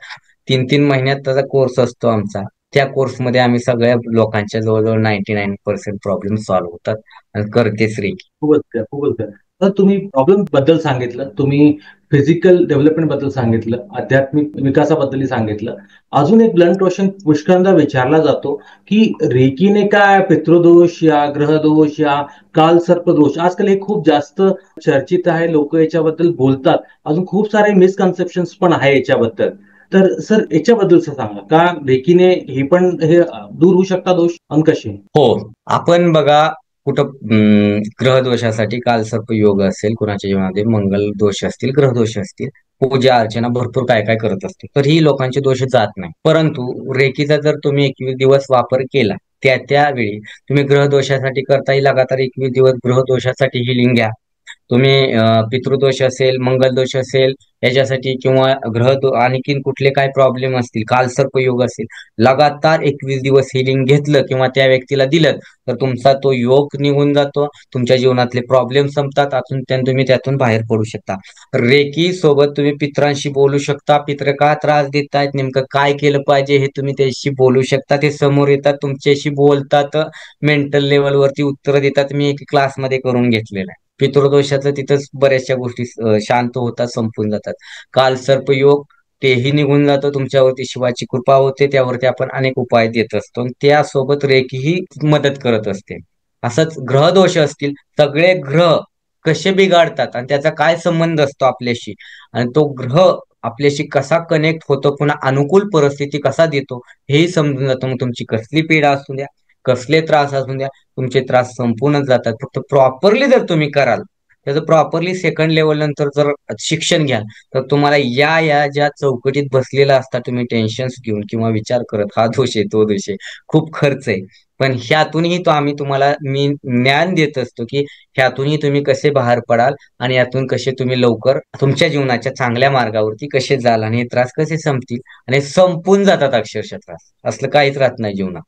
3-3 महिन्यात त्याचा कोर्स असतो आमचा. त्या कोर्समध्ये आम्ही सगळ्या लोकांच्या जवळजवळ 99% प्रॉब्लेम सॉल्व्ह होतात. आणि करतेच रे. खूपच छान, खूपच छान. तर तुम्ही प्रॉब्लेम बद्दल सांगितलं, तुम्ही फिजिकल डेव्हलपमेंट बद्दल सांगितलं, आध्यात्मिक विकासाबद्दल सांगितलं. अजून एक ब्लंट क्वेश्चन पुष्कळदा विचारला जातो की रेकीने काय पितृदोष या ग्रहदोष या कालसर्पदोष, आजकाल हे खूप जास्त चर्चित आहे, लोक याच्याबद्दल बोलतात. अजून खूप सारे मिसकन्सेप्शन पण आहे याच्याबद्दल. तर सर याच्याबद्दल सांगा, का रेकीने हे पण हे दूर होऊ शकता दोष आणि कसे? हो, आपण बघा, कुठं ग्रहदोषासाठी कालसर्प योग असेल, कुणाच्या जीवनामध्ये मंगल दोष असतील, ग्रहदोष असतील, पूजा अर्चना भरपूर काय काय करत असतो, तर ही लोकांचे दोष जात नाही. परंतु रेकीचा जर तुम्ही 21 दिवस वापर केला, त्यावेळी तुम्ही ग्रहदोषासाठी करताही लगातार 21 दिवस ग्रहदोषासाठी हिलिंग घ्या. तुम्ही पितृदोष असेल, मंगल दोष असेल याच्यासाठी, किंवा आणखीन कुठले काय प्रॉब्लेम असतील, कालसर्प योग असेल, लगातार 21 दिवस हिलिंग घेतलं किंवा त्या व्यक्तीला दिलं, तर तुमचा तो योग निघून जातो. तुमच्या जीवनातले प्रॉब्लेम संपतात. तुम्ही त्यातून बाहेर पडू शकता. रेकी सोबत तुम्ही पित्रांशी बोलू शकता. पित्र का त्रास देत आहेत, नेमकं काय केलं पाहिजे, हे तुम्ही त्याशी बोलू शकता. ते समोर येतात, तुमच्याशी बोलतात, मेंटल लेवलवरती उत्तर देतात. मी एक क्लासमध्ये करून घेतलेलं आहे. पितृदोषाचं तिथंच बऱ्याचशा गोष्टी शांत होतात, संपून जातात. काल सर्पयोग, तेही निघून जातं. तुमच्यावरती शिवाची कृपा होते, त्यावरती आपण अनेक उपाय देत असतो. त्यासोबत रेकीही मदत करत असते. असंच ग्रहदोष असतील, सगळे ग्रह कसे बिघाडतात आणि त्याचा काय संबंध असतो आपल्याशी, आणि तो ग्रह आपल्याशी कसा कनेक्ट होतो, पुन्हा अनुकूल परिस्थिती कसा देतो, हेही समजून जातं. मग तुमची कसली पीडा असू द्या, कसले त्रास असू द्या, तुमचे त्रास संपूनच जातात. फक्त प्रॉपरली जर तुम्ही कराल, त्याचं प्रॉपरली सेकंड लेवल नंतर जर शिक्षण घ्याल, तर तुम्हाला या ज्या चौकटीत बसलेला असता तुम्ही टेन्शन्स घेऊन किंवा विचार करत, हा दोष आहे, तो दोष आहे, खूप खर्च आहे, पण ह्यातूनही मी ज्ञान देत असतो की ह्यातूनही तुम्ही कसे बाहेर पडाल, आणि यातून कसे तुम्ही लवकर तुमच्या जीवनाच्या चांगल्या मार्गावरती कसे जाल, आणि हे त्रास कसे संपतील, आणि संपून जातात अक्षरशः त्रास. असलं काहीच राहत नाही जीवनात,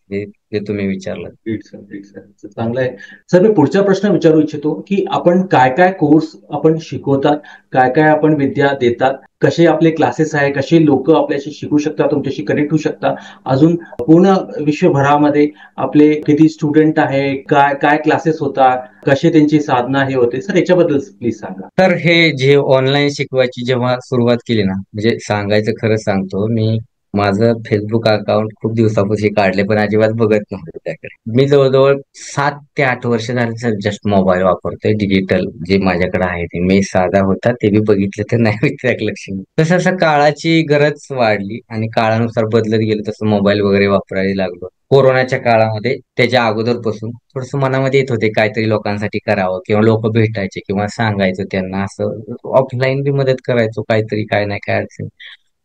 जे तुम्ही विचारलं. ग्रेट सर, ग्रेट सर, चांगलं आहे. सर, मी पुढचा प्रश्न विचारू इच्छितो की आपण काय काय कोर्स आपण शिकवतात, काय काय आपण विद्या देतात, कसे आपले क्लासेस आहे, कसे लोक आपल्याशी शिकू शकतात, तुमच्याशी कनेक्ट होऊ शकतात, अजून पूर्ण विश्वभरामध्ये आपले किती स्टुडंट आहे, काय काय क्लासेस होतात, कसे त्यांची साधना हे होते, सर याच्याबद्दल प्लीज सांगा. तर हे जे ऑनलाईन शिकवायची जेव्हा सुरुवात केली ना, म्हणजे सांगायचं खरं सांगतो, मी माझं फेसबुक अकाउंट खूप दिवसापासून काढले, पण अजिबात बघत नव्हते त्याकडे. मी जवळजवळ 7 ते 8 वर्ष झाले सर जस्ट मोबाईल वापरतोय. डिजिटल जे माझ्याकडे आहे ते मी साधा होता, ते बी बघितलं तर नाही त्याकडे लक्ष नाही. तसं असं काळाची गरज वाढली आणि काळानुसार बदलत गेलं, तसं मोबाईल वगैरे वापरायला लागलो. कोरोनाच्या काळामध्ये, त्याच्या अगोदरपासून थोडस मनामध्ये येत होते काहीतरी लोकांसाठी करावं, किंवा लोक भेटायचे किंवा सांगायचं त्यांना, असं ऑफलाईन बी मदत करायचो काहीतरी, काय नाही काय अडचण.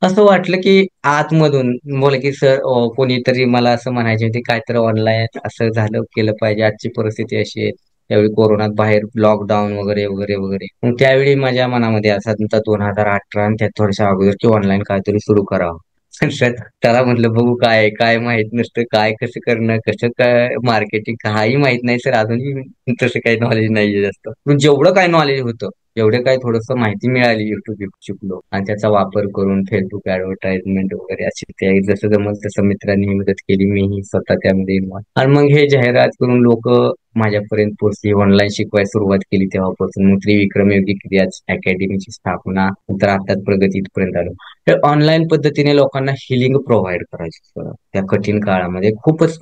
असं वाटलं की आतमधून बोल की सर, कोणीतरी मला असं म्हणायचे होते, काहीतरी ऑनलाईन असं झालं केलं पाहिजे, आजची परिस्थिती अशी आहे. त्यावेळी कोरोनात बाहेर लॉकडाऊन वगैरे वगैरे वगैरे, मग त्यावेळी माझ्या मनामध्ये असा 2018 आणि त्यात थोड्याशा अगोदर की ऑनलाईन काहीतरी सुरू करावं. त्याला म्हटलं बघू काय आहे, काय माहित नसतं, काय कसं करणं, कसं काय मार्केटिंग, काही माहित नाही सर, अजूनही तसं काही नॉलेज नाहीये जास्त. पण जेवढं काही नॉलेज होतं, एवढे काही थोडस माहिती मिळाली, युट्यूब शिकलो, आणि त्याचा वापर करून फेसबुक ऍडव्हर्टाइजमेंट वगैरे अशी तयारी, जसं जमल तसं मित्रांनी मदत केली, मीही स्वतः त्यामध्ये इन्व्हॉल्व, आणि मग हे जाहिरात करून लोक माझ्यापर्यंत पोहोचली. ऑनलाईन शिकवायला सुरुवात केली तेव्हापासून मग त्रिविक्रम योगी क्रियाज अकॅडमीची स्थापना, नंतर आता प्रगती इथपर्यंत आलो. हे ऑनलाईन पद्धतीने लोकांना हिलिंग प्रोव्हाइड करायची. त्या कठीण काळामध्ये खूपच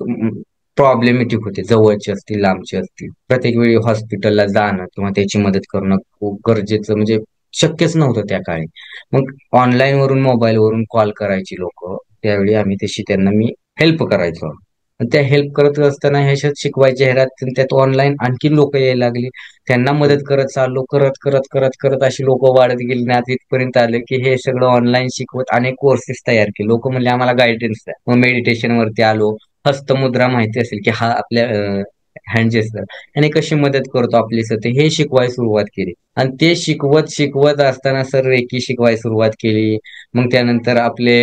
प्रॉब्लेमॅटिक होते, जवळचे असतील, लांबचे असतील, प्रत्येक वेळी हॉस्पिटलला जाणं किंवा त्याची मदत करणं खूप गरजेचं, म्हणजे शक्यच नव्हतं त्या काळी. मग ऑनलाईन वरून, मोबाईल वरून कॉल करायची लोक, त्यावेळी आम्ही तशी त्यांना मी हेल्प करायचो. आणि त्या हेल्प करत असताना ह्याच्यात शिकवायच्या ह्याच्यात त्यात ऑनलाईन आणखी लोक यायला लागली. त्यांना मदत करत चाललो, करत करत करत करत अशी लोक वाढत गेली ना, तिथपर्यंत आले की हे सगळं ऑनलाईन शिकवत अनेक कोर्सेस तयार केले. लोक म्हणले आम्हाला गायडन्स द्या. मग मेडिटेशन वरती आलो. हस्तमुद्रा माहिती असेल की हा आपल्या हँड जेस्टर आणि कशी मदत करतो आपली सते हे शिकवायला सुरुवात केली. आणि ते शिकवत शिकवत असताना सर रेकी शिकवायला सुरुवात केली. मग त्यानंतर आपले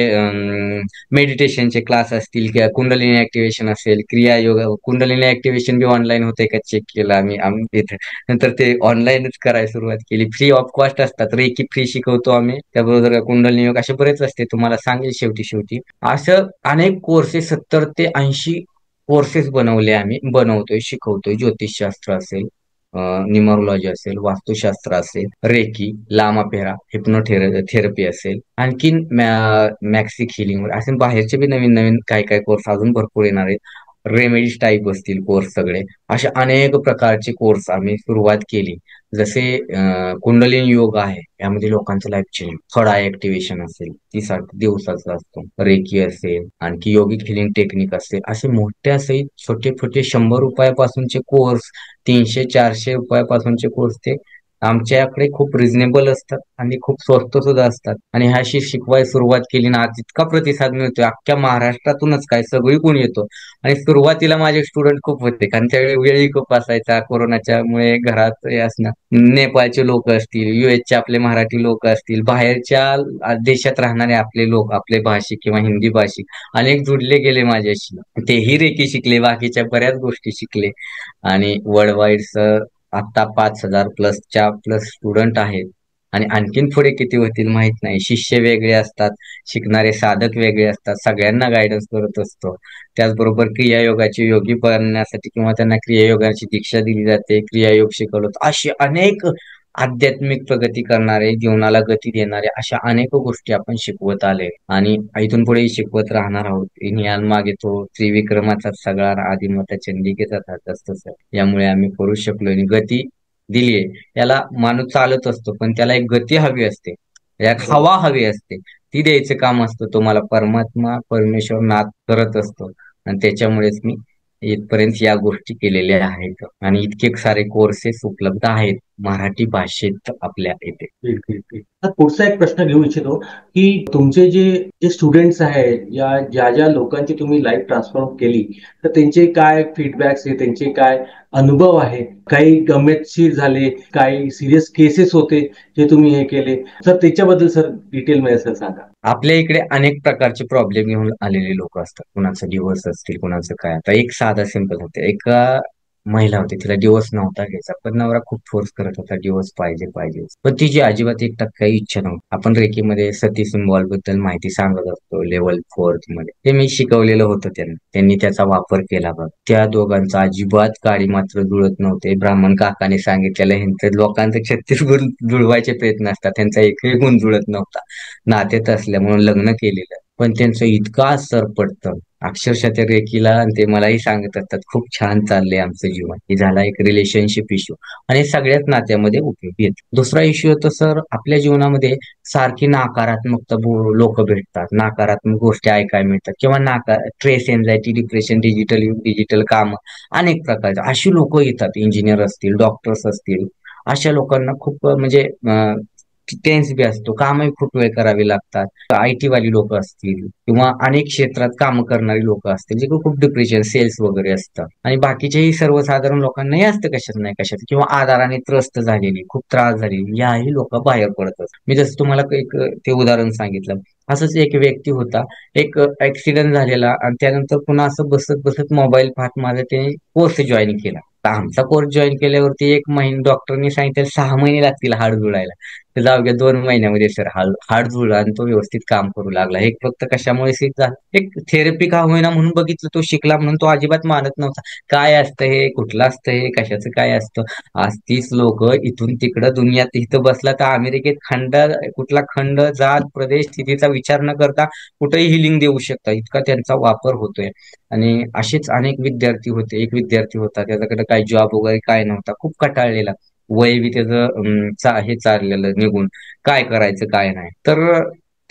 मेडिटेशनचे क्लास असतील किंवा कुंडलिनी ऍक्टिव्हेशन असेल, क्रिया योगा, कुंडलिनी ऍक्टिव्हेशन बी ऑनलाईन होते का चेक केलं आम्ही इथे. नंतर ते ऑनलाईनच करायला सुरुवात केली. फ्री ऑफ कॉस्ट असतात. रेकी फ्री शिकवतो आम्ही. त्याबरोबर कुंडलिनी योग असे बरेच असते. तुम्हाला सांगेल शेवटी शेवटी. असं अनेक कोर्सेस 70 ते 80 कोर्सेस बनवले आम्ही, बनवतोय, शिकवतोय. ज्योतिषशास्त्र असेल, न्यूमरोलॉजी असेल, वास्तुशास्त्र असेल, रेकी, लामापेरा, हिप्नोथेरपी असेल, आणखीन मॅक्सिक हिलिंग असे बाहेरचे बी नवीन नवीन काही काही कोर्स अजून भरपूर येणार आहेत. रेमेडीज टाईप असतील कोर्स सगळे. असे अनेक प्रकारचे कोर्स आम्ही सुरुवात केली. जसे कुंडलिनी योग आहे, यामध्ये लोकांचं life change. Third I activation असेल, 30 दिवसाचा असतो. रेकी असेल, आणखी योगिक हिलिंग टेक्निक असेल, असे मोठे असे छोटे छोटे 100 रुपयापासूनचे कोर्स, 300-400 रुपयापासूनचे कोर्स ते आमच्याकडे खूप रिझनेबल असतात आणि खूप स्वस्त सुद्धा असतात. आणि ह्याशी शिकवायला सुरुवात केली ना, आज इतका प्रतिसाद मिळतोय. अख्ख्या महाराष्ट्रातूनच काय सगळी कोण येतो. आणि सुरुवातीला माझे स्टुडंट खूप होते, कारण त्यावेळी वेळही खूप असायचा. कोरोनाच्या मुळे घरात हे असणं. नेपाळचे लोक असतील, युएसचे आपले मराठी लोक असतील, बाहेरच्या देशात राहणारे आपले लोक, आपले भाषिक किंवा हिंदी भाषिक अनेक जुडले गेले माझ्याशी. तेही रेकी शिकले, बाकीच्या बऱ्याच गोष्टी शिकले. आणि वर्ल्ड वाईड आता 5,000 प्लस स्टुडंट आहेत. आणि आणखीन पुढे किती होतील माहित नाही. शिष्य वेगळे असतात, शिकणारे साधक वेगळे असतात. सगळ्यांना गायडन्स करत असतो. त्याचबरोबर क्रियायोगाची योगी बनण्यासाठी किंवा त्यांना क्रियायोगाची दीक्षा दिली जाते, क्रियायोग शिकवलं. असे अनेक आध्यात्मिक प्रगती करणारे, जीवनाला गती देणारे अशा अनेक गोष्टी आपण शिकवत आले आणि इथून पुढे शिकवत राहणार आहोत. मागे तो त्रिविक्रमाचा सगळा आदिमाता चंडिकेचा हात असतो सर. यामुळे आम्ही करू शकलो आणि गती दिलीये. याला माणूस चालत असतो, पण त्याला एक गती हवी असते, एक हवा हवी असते. ती द्यायचं काम असतं. तो मला परमात्मा, परमेश्वर नाथ करत असतो. आणि त्याच्यामुळेच मी इथपर्यंत या गोष्टी केलेल्या आहेत. आणि इतके सारे कोर्सेस उपलब्ध आहेत मराठी भाषेत आपल्या इथे. ठीक ठीक ठीक. आता पुढचा एक प्रश्न घेऊ इच्छितो की तुमचे जे जे स्टुडंट्स आहेत, या ज्या ज्या लोकांची तुम्ही लाईफ ट्रान्सफॉर्म केली, तर त्यांचे काय फीडबॅक्स आहे, त्यांचे काय अनुभव आहे, काही गमतीशीर झाले, काही सिरियस केसेस होते जे तुम्ही हे केले, तर त्याच्याबद्दल सर डिटेलमध्ये सर सांगा. आपल्या इकडे अनेक प्रकारचे प्रॉब्लेम घेऊन आलेले लोक असतात. कुणाचं डिवोर्स असतील, कुणाचं काय. आता एक साधा सिंपल होते. एक महिला होती, तिला डिवोर्स नव्हता घ्यायचा, पण नवरा खूप फोर्स करत होता, डिवोर्स पाहिजे पाहिजे. पण तिची अजिबात 1% इच्छा नव्हती. आपण रेकीमध्ये सती सिम्बॉल बद्दल माहिती सांगत असतो लेवल 4 मध्ये. ते मी शिकवलेलं होतं त्यांना. त्यांनी त्याचा वापर केला बघ. त्या दोघांचं अजिबात काडी मात्र जुळत नव्हते. ब्राह्मण काकाने सांगितलेलं ह्यांचं लोकांचे 36 गुण जुळवायचे प्रयत्न असतात, त्यांचा एकही गुण जुळत नव्हता. नात्यात असल्यामुळे लग्न केलेलं, पण त्यांचं इतका असर पडतं अक्षरशः त्या रेकीला. आणि ते मलाही सांगत असतात खूप छान चाललंय आमचं जीवन. ही झाला एक रिलेशनशिप इश्यू आणि सगळ्याच नात्यामध्ये उपयोगी येतो. दुसरा इश्यू होतो सर, आपल्या जीवनामध्ये सारखी नकारात्मकता लोक भेटतात, नकारात्मक गोष्टी ऐकायला मिळतात किंवा स्ट्रेस, एन्झायटी, डिप्रेशन, डिजिटल काम, अनेक प्रकारचे अशी लोक येतात. इंजिनियर असतील, डॉक्टर्स असतील, अशा लोकांना खूप म्हणजे टेन्स बी असतो, कामही खूप वेळ करावी लागतात. IT वाली लोक असतील किंवा अनेक क्षेत्रात काम करणारी लोक असतील, जे खूप डिप्रेशन, सेल्स वगैरे असतं. आणि बाकीच्याही सर्वसाधारण लोकांनाही असतं कशात नाही कशात, किंवा आजाराने त्रस्त झालेली, खूप त्रास झालेली, याही लोक बाहेर पडतात. मी जसं तुम्हाला एक ते उदाहरण सांगितलं, असंच एक व्यक्ती होता. एक ऍक्सिडेंट झालेला आणि त्यानंतर पुन्हा असं बसत बसत मोबाईल पाहत माझा त्याने कोर्स जॉईन केला. तर आमचा कोर्स जॉईन केल्यावरती 1 महिना डॉक्टरनी सांगितलं 6 महिने लागतील हाड जुळायला. तर जाऊ द्या 2 महिन्यामध्ये सर हाड जुळला आणि तो व्यवस्थित काम करू लागला. हे फक्त कशामुळे झालं, एक थेरपी का होईना म्हणून बघितलं, तो शिकला म्हणून. तो अजिबात मानत नव्हता. काय असतं हे, कुठलं असतं हे, कशाचं काय असतं. आज 30 लोक इथून तिकडं दुनियात इथं बसला तर अमेरिकेत कुठला खंड, जात, प्रदेश, स्थितीचा विचार न करता कुठेही हिलिंग देऊ शकता, इतका त्यांचा वापर होतोय. आणि असेच अनेक विद्यार्थी होते. एक विद्यार्थी होता, त्याच्याकडे काही जॉब वगैरे काय नव्हता, खूप कटाळलेला, वय बी त्याचं हे चाललेलं निघून, काय करायचं काय नाही. तर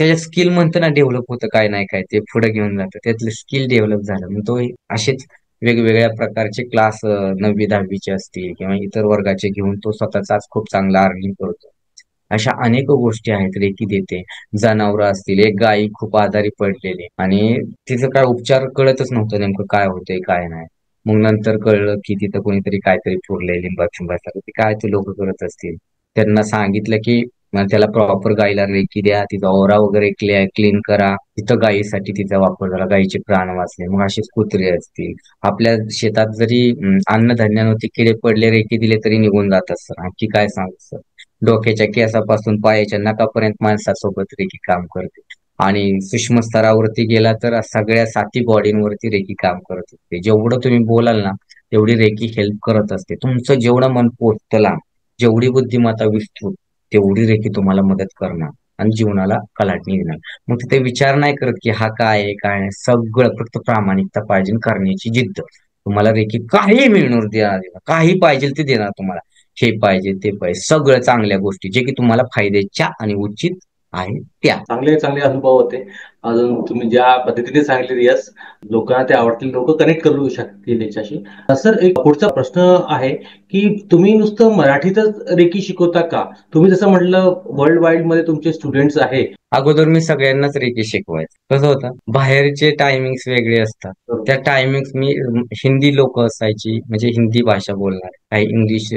त्याच्या स्किल म्हणतं ना डेव्हलप होतं, काय नाही काय ते पुढे घेऊन जातं, त्यातलं स्किल डेव्हलप झालं. मग तो असेच वेगवेगळ्या प्रकारचे क्लास 9वी-10वीचे असतील किंवा इतर वर्गाचे घेऊन तो स्वतःचाच खूप चांगला अर्निंग करतो. अशा अनेक गोष्टी आहेत रेकी देते. जनावरं असतील, एक गायी खूप आजारी पडलेली आणि तिचं काय उपचार कळतच नव्हतं नेमकं काय होतंय काय नाही. मग नंतर कळलं की तिथं कोणीतरी काहीतरी चोरलंय लिंबात ते काय ते लोक करत असतील. त्यांना सांगितलं की मग त्याला प्रॉपर गायीला रेकी द्या, तिचा ओरा वगैरे क्लीन करा. तिथं गायीसाठी तिचा वापर झाला, गायीचे प्राण वाचले. मग असेच कुत्रे असतील, आपल्या शेतात जरी अन्नधान्यावरती किडे पडले, रेकी दिले तरी निघून जातात सर. आणखी काय सांगू सर. डोक्याच्या केसापासून पायाच्या नखापर्यंत माणसासोबत रेकी काम करते. आणि सूक्ष्म स्तरावरती गेला तर सगळ्या 7 बॉडींवरती रेकी काम करत असते. जेवढं तुम्ही बोलाल ना तेवढी रेकी हेल्प करत असते. तुमचं जेवढं मन पोचतं लांब, जेवढी बुद्धिमत्ता विस्तृत, तेवढी रेकी तुम्हाला मदत करणार आणि जीवनाला कलाटणी देणार. मग तिथे विचार नाही करत की हा काय आहे काय नाही, सगळं फक्त प्रामाणिकता पाहिजे, करण्याची जिद्द. तुम्हाला रेकी काही मिळणार देणार, काही पाहिजे ते देणार तुम्हाला. हे पाहिजे ते पाहिजे, सगळं चांगल्या गोष्टी जे की तुम्हाला फायद्याच्या आणि उचित आहेत त्या. चांगले चांगले अनुभव होते. अजून तुम्ही ज्या पद्धतीने सांगितले रियाज, लोकांना ते आवडतील, लोक कनेक्ट करू शकतील याच्याशी. सर, एक पुढचा प्रश्न आहे की तुम्ही नुसतं मराठीतच रेकी शिकवता का? तुम्ही जसं म्हटलं वर्ल्ड वाईड मध्ये तुमचे स्टुडंट्स आहे. अगोदर मी सगळ्यांनाच रेकी शिकवायचं. कसं होतं, बाहेरचे टायमिंग्स वेगळे असतात. त्या टायमिंग्स मी हिंदी लोक असायची, म्हणजे हिंदी भाषा बोलणारे, काही इंग्लिश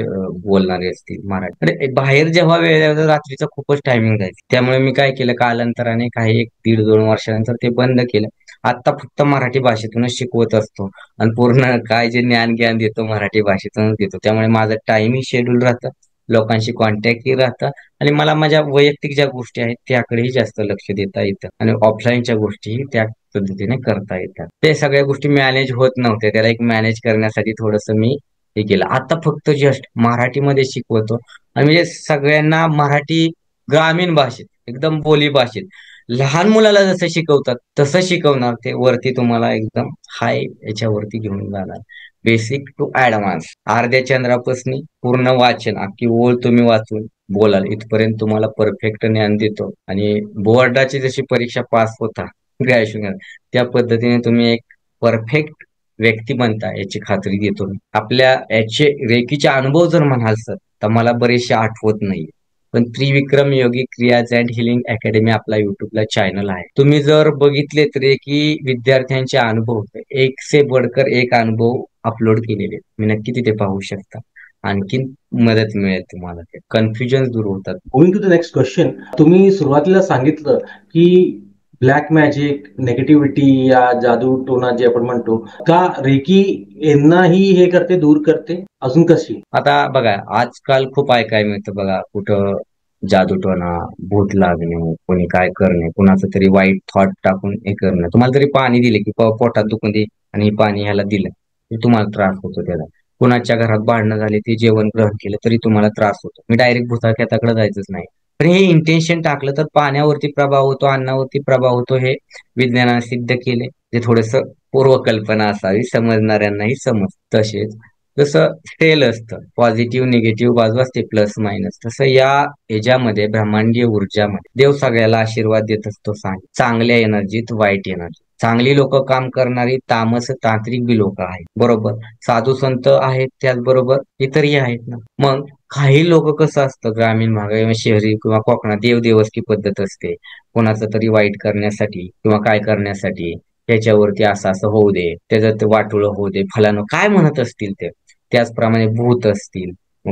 बोलणारे असतील, मराठी. अरे बाहेर जेव्हा वेळ यायचा, रात्रीचा खूपच टायमिंग जायचं. त्यामुळे मी काय केलं, कालांतराने काही 1-1.5-2 वर्षानंतर ते बंद केलं. आता फक्त मराठी भाषेतूनच शिकवत असतो आणि पूर्ण काय जे ज्ञान देतो मराठी भाषेतूनच देतो. त्यामुळे माझं टाइमिंग शेड्यूल राहतं, लोकांशी कॉन्टॅक्टही राहतं आणि मला माझ्या वैयक्तिक ज्या गोष्टी आहेत त्याकडेही जास्त लक्ष देता येतं आणि ऑफलाईनच्या गोष्टीही त्या पद्धतीने करता येतात. ते सगळ्या गोष्टी मॅनेज होत नव्हत्या, त्याला एक मॅनेज करण्यासाठी थोडंसं मी हे केलं. आता फक्त जस्ट मराठीमध्ये शिकवतो आणि म्हणजे सगळ्यांना मराठी ग्रामीण भाषेत, एकदम बोली भाषेत, लहान मुलाला जसं शिकवतात तसं शिकवणार. ते वरती तुम्हाला एकदम हाय याच्यावरती घेऊन जाणार, बेसिक टू ऍडव्हान्स. अर्ध्या चंद्रापासून पूर्ण वाचन, अख्खी ओळ तुम्ही वाचून बोलाल इथपर्यंत तुम्हाला परफेक्ट ज्ञान देतो. आणि बोर्डाची जशी परीक्षा पास होता ग्रॅज्युएशन, त्या पद्धतीने तुम्ही एक परफेक्ट व्यक्ती बनता याची खात्री देतो. आपल्या याचे रेकीचे अनुभव जर म्हणाल सर, तर मला बरेचसे आठवत नाही, पण त्रिविक्रम योगी क्रियाज अँड हिलिंग अकॅडमी आपला युट्यूबला चॅनल आहे. तुम्ही जर बघितले तर की विद्यार्थ्यांचे अनुभव, एक से बडकर एक अनुभव अपलोड केलेले, मी नक्की तिथे पाहू शकता. आणखीन मदत मिळेल तुम्हाला, ते कन्फ्युजन दूर होतात. Going to the next question, तुम्ही सुरुवातीला सांगितलं की ब्लॅक मॅजिक, नेगेटिव्हिटी या जादू टोना जे आपण म्हणतो, का रेकी यांनाही हे करते, दूर करते, अजून कशी? आता बघा, आजकाल खूप ऐकायला मिळतं बघा, कुठं जादूटोणा, भूत लागणे, कोणी काय करणे, कुणाचं तरी वाईट थॉट टाकून हे करणं. तुम्हाला तरी पाणी दिले की पोटात दुखून दे आणि पाणी ह्याला दिलं की तुम्हाला त्रास होतो त्याला. कुणाच्या घरात भांडणं झाले, ते जेवण ग्रहण केलं तरी तुम्हाला त्रास होतो. मी डायरेक्ट भूताखेताकडे जायचंच नाही. पण हे इंटेन्शन टाकलं तर पाण्यावरती प्रभाव होतो, अन्नावरती प्रभाव होतो, हे विज्ञानाने सिद्ध केले. ते थोडस पूर्वकल्पना असावी, समजणाऱ्यांनाही समज. तसेच जसं स्केल असतं, पॉझिटिव्ह निगेटिव्ह बाजू असते, प्लस मायनस, तसं या ह्याच्यामध्ये ब्रह्मांडीय ऊर्जामध्ये देव सगळ्याला आशीर्वाद देत असतो. चांगल्या एनर्जीत वाईट एनर्जी. चांगली लोक काम करणारी, तामस तांत्रिक बी लोक आहेत, बरोबर. साधू संत आहेत, त्याचबरोबर इतरही आहेत ना. मग काही लोक कसं असतं, ग्रामीण भाग किंवा शहरी किंवा कोकणात देवदेवस्की पद्धत असते. कोणाचं तरी वाईट करण्यासाठी किंवा काय करण्यासाठी, त्याच्यावरती असं असं होऊ दे, त्याचं ते वाटोळं होऊ दे, फलानं काय म्हणत असतील ते. त्याचप्रमाणे भूत असतील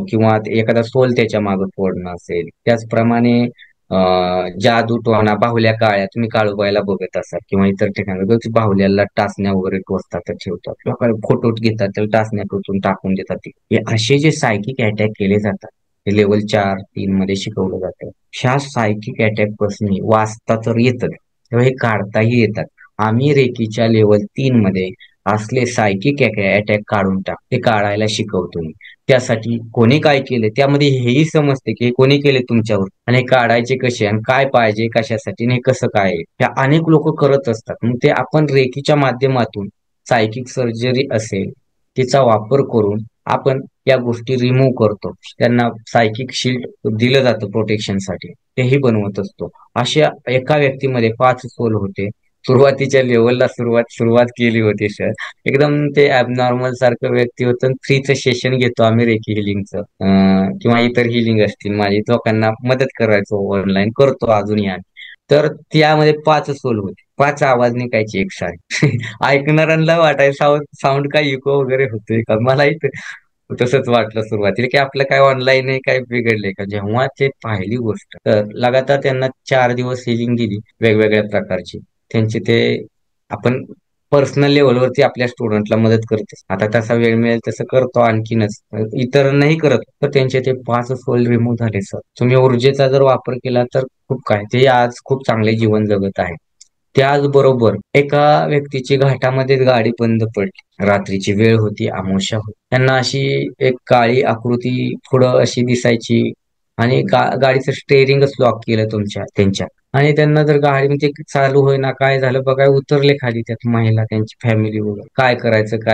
किंवा एखादा सोल त्याच्या मागे फोडणं असेल. त्याचप्रमाणे जादू टोना, बाहुल्या काळ्या, तुम्ही काळूबाईला बघत असाल किंवा इतर ठिकाणी बाहुल्याला टाचण्या वगैरे टोचतात, ठेवतात किंवा फोटो घेतात, त्याला टाचण्या टोचून टाकून देतात. हे असे जे सायकिक अटॅक केले जातात, हे लेवल 4-3 मध्ये शिकवलं जातं. ह्या सायकिक अटॅक पासून वाचता तर येतं, तेव्हा हे काढताही येतात. आम्ही रेकीच्या लेवल 3 मध्ये असले सायकिक अटॅक काढून ते काढायला शिकवतो. त्यासाठी कोणी काय केलं त्यामध्ये हेही समजते की कोणी केले तुमच्यावर, आणि हे काढायचे कसे आणि काय पाहिजे कशासाठी आणि कसं काय, हे अनेक लोक करत असतात. मग ते आपण रेकीच्या माध्यमातून, सायकिक सर्जरी असेल तिचा वापर करून आपण या गोष्टी रिमूव्ह करतो. त्यांना सायकिक शील्ड दिलं जातं प्रोटेक्शनसाठी. तेही बनवत असतो. अशा एका व्यक्तीमध्ये 5 सोल होते. सुरुवातीच्या लेवलला सुरुवात केली होती सर. एकदम ते ॲबनॉर्मल सारखं व्यक्ती होतं. फ्रीचं सेशन घेतो आम्ही रेकी हिलिंगचं, किंवा इतर हिलिंग असतील माझी, लोकांना मदत करायचो, ऑनलाईन करतो अजूनही आम्ही. तर त्यामध्ये 5 सोल होते, 5 आवाज निघायचे एकसारखे. ऐकणाऱ्यांना वाटायचं साऊंड साऊंड काय इको वगैरे होतोय का. मलाही तसंच वाटलं सुरुवातीला, की आपलं काय ऑनलाईन आहे, काय बिघडलंय का. जेव्हा ते पाहिली गोष्ट, तर लगातार त्यांना 4 दिवस हिलिंग दिली वेगवेगळ्या प्रकारची. त्यांचे ते आपण पर्सनल लेवलवरती आपल्या स्टुडंटला मदत करतो. आता तसा वेळ मिळेल तसं करतो आणखीनच. इतर नाही करत, तर त्यांचे ते 5 सोल रिमूव्ह झाले सर. तुम्ही ऊर्जेचा जर वापर केला तर खूप काय, ते आज खूप चांगले जीवन जगत आहे. त्याचबरोबर एका व्यक्तीची घाटामध्ये गाडी बंद पडली. रात्रीची वेळ होती, अमावास्या होती. त्यांना अशी एक काळी आकृती पुढं अशी दिसायची, आणि गाडीचं स्टेअरिंगच लॉक केलं त्यांच्या. आणि त्यांना जर गाडी म्हणजे चालू होईना, काय झालं बघा, उतरले खाली त्यात महिला, त्यांची फॅमिली वगैरे. काय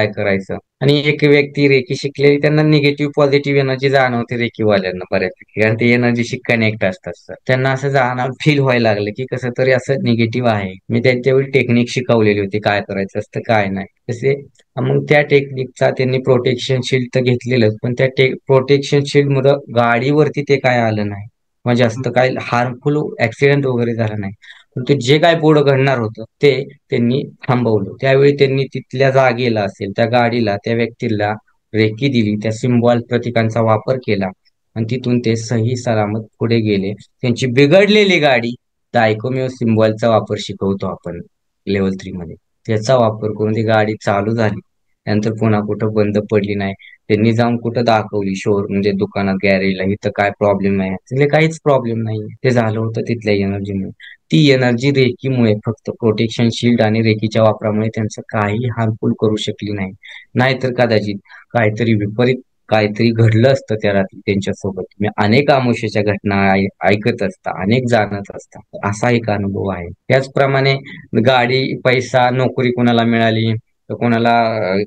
करायचं. आणि एक व्यक्ती रेकी शिकलेली, त्यांना निगेटिव्ह पॉझिटिव्ह एनर्जी जाणवते रेकीवाल्यांना बऱ्यापैकी, कारण ते एनर्जीशी कनेक्ट असतात सर. त्यांना असं फील व्हायला लागलं की कसं तरी असं निगेटिव्ह आहे. मी त्यांच्यावेळी टेक्निक शिकवलेली होती, काय करायचं असतं काय नाही तसे. मग त्या टेक्निकचा त्यांनी प्रोटेक्शन शील्ड तर घेतलेलंच, पण त्या प्रोटेक्शन शील्ड मध्ये गाडीवरती ते काय आलं नाही, म्हणजे जास्त काय हार्मफुल ऍक्सिडेंट वगैरे झाला नाही. पण ते जे काय पुढं घडणार होतं ते त्यांनी थांबवलं. त्यावेळी त्यांनी तिथल्या जागेला असेल, त्या गाडीला, त्या व्यक्तीला रेकी दिली, त्या सिम्बॉल प्रतीकांचा वापर केला, आणि तिथून ते सही सलामत पुढे गेले. त्यांची बिघडलेली गाडी, दायकोमेव सिम्बॉलचा वापर शिकवतो आपण लेवल 3 मध्ये, त्याचा वापर करून ती गाडी चालू झाली. त्यानंतर पुन्हा कुठं बंद पडली नाही. त्यांनी जाऊन कुठं दाखवली, म्हणजे दुकानात, गॅरेजला, इथं काय प्रॉब्लेम आहे, तिथले काहीच प्रॉब्लेम नाही. ते झालं होतं तिथल्या एनर्जीमुळे. ती एनर्जी रेकीमुळे, फक्त प्रोटेक्शन शील्ड आणि रेकीच्या वापरामुळे त्यांचं काही हार्मफुल करू शकली नाही. नाहीतर कदाचित काहीतरी विपरीत काहीतरी घडलं असतं त्या रात्री त्यांच्यासोबत. मी अनेक अमावस्येच्या घटना ऐकत असता, अनेक जाणत असता. असा एक अनुभव आहे. त्याचप्रमाणे गाडी, पैसा, नोकरी कोणाला मिळाली, तर कोणाला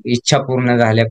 इच्छा पूर्ण झाल्या,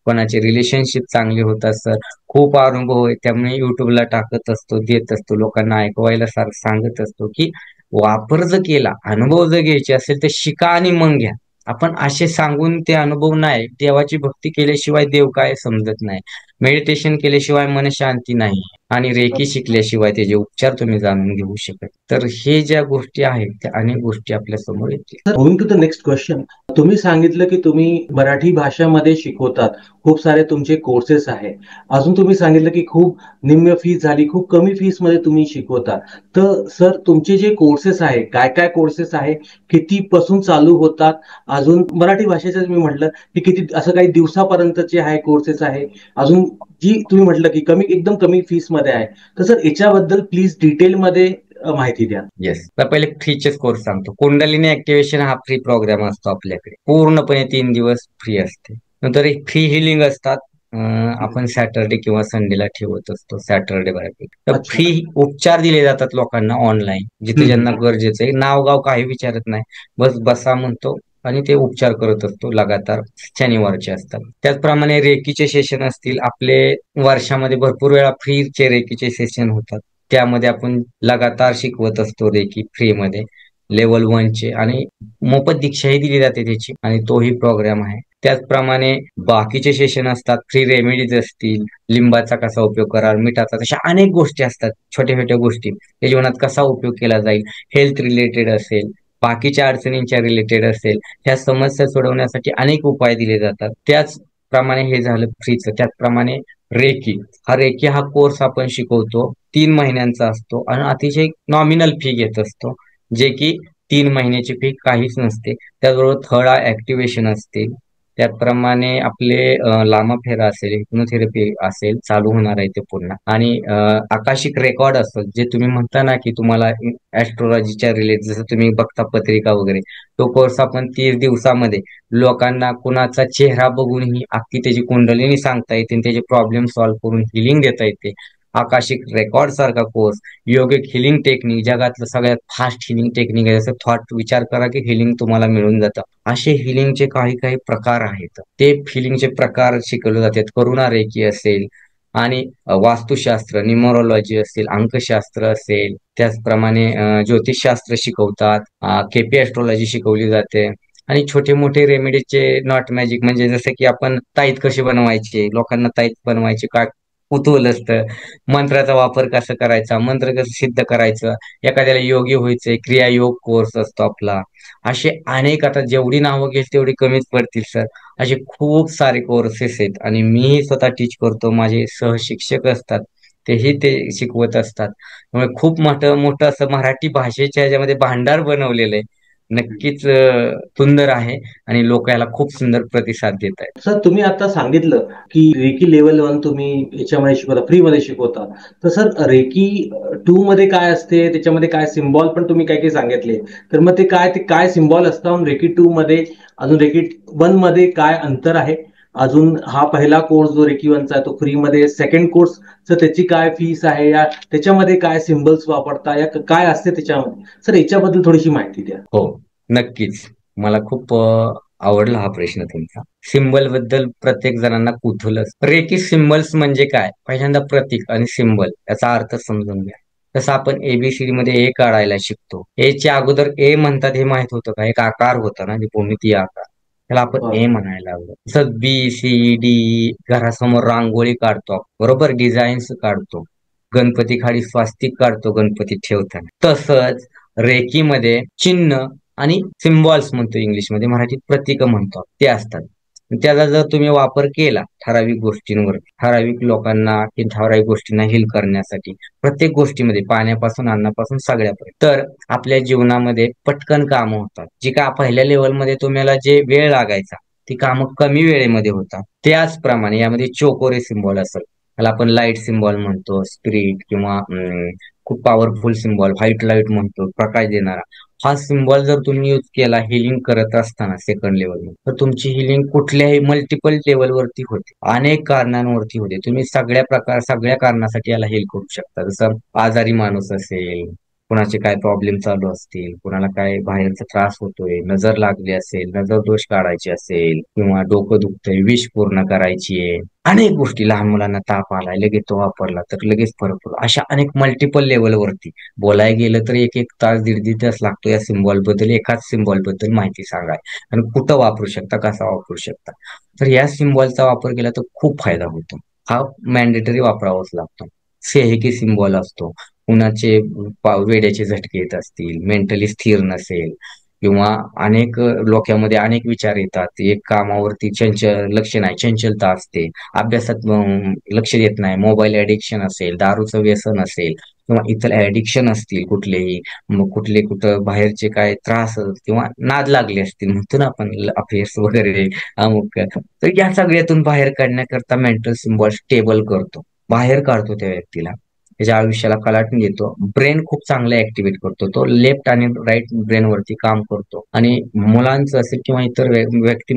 कोणाचे रिलेशनशिप चांगले होतात सर. खूप अनुभव आहे, त्यामुळे युट्यूबला टाकत असतो, देत असतो, लोकांना ऐकवायला सांगत असतो, की वापर जर केला, अनुभव जर घ्यायचे असेल तर शिका आणि मग घ्या. आपण असे सांगून ते अनुभव नाही. देवाची भक्ती केल्याशिवाय देव काय समजत नाही. मेडिटेशन केल्याशिवाय मन शांती नाही, आणि रेकी शिकल्याशिवाय त्याचे उपचार तुम्ही जाणून घेऊ शकत. तर हे ज्या गोष्टी आहेत, त्या अनेक गोष्टी आपल्या समोर येतील. Sir, moving to the next question. तुम्ही सांगितलं की तुम्ही मराठी भाषामध्ये शिकवतात, खूप सारे तुमचे कोर्सेस आहे. अजून तुम्ही सांगितलं की खूप निम्न फीस झाली, खूप कमी फीस मध्ये तुम्ही शिकवता. तर सर, तुमचे जे कोर्सेस आहे, काय काय कोर्सेस आहे, कितीपासून चालू होतात? अजून मराठी भाषेचं मी म्हटलं की किती, असं काही दिवसापर्यंतचे आहे कोर्सेस आहे? अजून जी तुम्ही म्हटलं की एकदम कमी फीस मध्ये आहे, तर सर याच्याबद्दल प्लीज डिटेलमध्ये माहिती द्या. येस, तर पहिले फ्रीचेच कोर्स सांगतो. कुंडलिनी ऍक्टिव्हेशन हा फ्री प्रोग्राम असतो आपल्याकडे, पूर्णपणे 3 दिवस फ्री असते. नंतर एक फ्री हिलिंग असतात, आपण सॅटरडे किंवा संडेला ठेवत असतो, सॅटरडे बऱ्यापैकी. तर अच्छा. फ्री उपचार दिले जातात लोकांना ऑनलाईन, जिथे ज्यांना गरजेचं आहे. नाव गाव काही विचारत नाही, बस बसा म्हणतो आणि ते उपचार करत असतो. लगातार शनिवारचे असतात. त्याचप्रमाणे रेकीचे सेशन असतील आपले, वर्षामध्ये भरपूर वेळा फ्रीचे रेकीचे सेशन होतात. त्यामध्ये आपण लगातार शिकवत असतो रेकी फ्रीमध्ये, लेवल 1 चे, आणि मोफत दीक्षाही दिली जाते त्याची, आणि तोही प्रोग्राम आहे. त्याचप्रमाणे बाकीचे सेशन असतात, फ्री रेमेडीज असतील, लिंबाचा कसा उपयोग करा, मिठाचा, तशा अनेक गोष्टी असतात, छोट्या छोट्या गोष्टी, त्या जीवनात कसा उपयोग केला जाईल, हेल्थ रिलेटेड असेल, बाकीच्या अडचणींच्या रिलेटेड असेल, ह्या समस्या सोडवण्यासाठी अनेक उपाय दिले जातात. त्याचप्रमाणे हे झालं फ्रीचं. त्याचप्रमाणे रेकी हा कोर्स आपण शिकवतो, 3 महिन्यांचा असतो, आणि अतिशय नॉमिनल फी घेत असतो, जे की 3 महिन्याची फी काहीच नसते. त्याचबरोबर थर्ड ऍक्टिव्हेशन असते. त्याचप्रमाणे आपले लामा फेरा असेल, हिप्नोथेरपी असेल, चालू होणार आहे ते पुन्हा. आणि आकाशिक रेकॉर्ड असतात, जे तुम्ही म्हणता ना की तुम्हाला ऍस्ट्रोलॉजीच्या रिलेटेड, जसं तुम्ही बघता पत्रिका वगैरे, तो कोर्स आपण 30 दिवसामध्ये लोकांना कुणाचा चेहरा बघूनही अख्खी त्याची कुंडलिनी सांगता येते, आणि त्याचे प्रॉब्लेम सॉल्व्ह करून हिलिंग देता येते. आकाशिक रेकॉर्ड सारखा कोर्स, योगिक हिलिंग टेक्निक, जगातलं सगळ्यात फास्ट हिलिंग टेक्निक आहे. जसं थॉट विचार करा की हिलिंग तुम्हाला मिळून जातं. असे हिलिंगचे काही काही प्रकार आहेत, ते हिलिंगचे प्रकार शिकवले जातात. करुणा रेकी असेल, आणि वास्तुशास्त्र, न्यूमरोलॉजी असेल, अंकशास्त्र असेल, त्याचप्रमाणे ज्योतिषशास्त्र शिकवतात, केपी ॲस्ट्रॉलॉजी शिकवली जाते. आणि छोटे मोठे रेमेडीचे नॉट मॅजिक म्हणजे जसं की आपण ताईत कसे बनवायचे, लोकांना ताईत बनवायचे काय कुतूहल असतं, मंत्राचा वापर कसा करायचा, मंत्र कसं सिद्ध करायचं, एखाद्याला योगी व्हायचंय, क्रियायोग कोर्स असतो आपला. असे अनेक, आता जेवढी नावं घेईल तेवढी कमीच पडतील सर. असे खूप सारे कोर्सेस आहेत आणि मीही स्वतः टीच करतो. माझे सहशिक्षक असतात, तेही ते शिकवत असतात. त्यामुळे खूप मोठं मोठं असं मराठी भाषेच्या ह्याच्यामध्ये भांडार बनवलेलं आहे. नक्कीच सुंदर आहे आणि लोक याला खूप सुंदर प्रतिसाद देत आहेत. सर तुम्ही आता सांगितलं की रेकी लेवल 1 तुम्ही याच्यामध्ये शिकवता, फ्री मध्ये शिकवता. तर सर रेकी 2 मध्ये काय असते, त्याच्यामध्ये काय सिम्बॉल पण तुम्ही काय काय सांगितले. तर मग ते काय सिम्बॉल असतात रेकी 2 मध्ये, अजून रेकी 1 मध्ये काय अंतर आहे. अजून हा पहिला कोर्स जो रेकी 1चा आहे तो फ्री मध्ये, सेकंड कोर्स तर त्याची काय फीस आहे, या त्याच्यामध्ये काय सिम्बल्स वापरता, या काय असते त्याच्यामध्ये. सर याच्याबद्दल थोडीशी माहिती द्या. हो, नक्कीच. मला खूप आवडला हा प्रश्न तुमचा. सिम्बल बद्दल प्रत्येक जणांना कुतूहल असतं. रेकी सिम्बल्स म्हणजे काय? पहिल्यांदा प्रतीक आणि सिम्बल याचा अर्थ समजून घ्या. जसं आपण एबीसीडी मध्ये ए काढायला शिकतो. ए च्या अगोदर ए म्हणतात हे माहित होतं का? एक आकार होता ना, भूमिती आकार. त्याला आपण ए म्हणायला लागलो. जसं बी सी डी, घरासमोर रांगोळी काढतो आपण, बरोबर, डिझाईन्स काढतो. गणपती खाली स्वास्तिक काढतो गणपती ठेवताना. तसंच रेकीमध्ये चिन्ह आणि सिम्बॉल्स म्हणतो इंग्लिशमध्ये, मराठीत प्रतीक म्हणतो, ते असतात. त्याचा जर तुम्ही वापर केला ठराविक गोष्टींवर, ठराविक लोकांना की ठराविक गोष्टींना हील करण्यासाठी, प्रत्येक गोष्टीमध्ये पाण्यापासून अन्नापासून सगळ्यापर्यंत, तर आपल्या जीवनामध्ये पटकन कामं होतात. जी का पहिल्या लेवलमध्ये तुम्हाला जे वेळ लागायचा, ती कामं कमी वेळेमध्ये होतात. त्याचप्रमाणे यामध्ये चोकोरे सिम्बॉल असेल, त्याला आपण लाईट सिम्बॉल म्हणतो, स्पिरिट किंवा खूप पॉवरफुल सिम्बॉल, व्हाईट लाईट म्हणतो, प्रकाश देणारा. हा सिम्बॉल जर तुम्ही यूज केला हिलिंग करत असताना सेकंड लेवल, तर तुमची हिलिंग कुठल्याही मल्टिपल लेवलवरती होते, अनेक कारणांवरती होते. तुम्ही सगळ्या कारणासाठी याला हेल करू शकता. जसं आजारी माणूस असेल, कुणाचे काय प्रॉब्लेम चालू असतील, कुणाला काय बाहेरचा त्रास होतोय, नजर लागली असेल, नजर दोष काढायचे असेल, किंवा डोकं दुखतंय, विश पूर्ण करायची आहे, अनेक गोष्टी, लहान मुलांना ताप आलाय लगेच तो वापरला तर लगेच फरक पडतो, अशा अनेक मल्टिपल लेवलवरती. बोलायला गेलं तर एक एक तास, दीड दीड तास लागतो या सिम्बॉल बद्दल, एकाच सिम्बॉल बद्दल माहिती सांगाय, आणि कुठं वापरू शकता, कसा वापरू शकता. तर या सिम्बॉलचा वापर केला तर खूप फायदा होतो. हा मॅन्डेटरी वापरावाच लागतो. सेहेकी सिम्बॉल असतो, कुणाचे वेड्याचे झटके येत असतील, मेंटली स्थिर नसेल, किंवा अनेक डोक्यामध्ये अनेक विचार येतात, एक कामावरती लक्ष नाही, चंचलता असते, अभ्यासात लक्ष देत नाही, मोबाईल ऍडिक्शन असेल, दारूचं व्यसन असेल, किंवा इतर ऍडिक्शन असतील कुठलेही, मग कुठं बाहेरचे काय त्रास किंवा नाद लागले असतील, म्हणतो ना आपण अफेअर्स वगैरे, अमुक, तर या सगळ्यातून बाहेर काढण्याकरता मेंटल सिम्बॉल स्टेबल करतो, बाहेर काढतो त्या व्यक्तीला, त्याच्या आयुष्याला कलाटून देतो. ब्रेन खूप चांगला ऍक्टिव्हेट करतो, तो लेफ्ट आणि राईट ब्रेन वरती काम करतो. आणि मुलांचं असेल किंवा इतर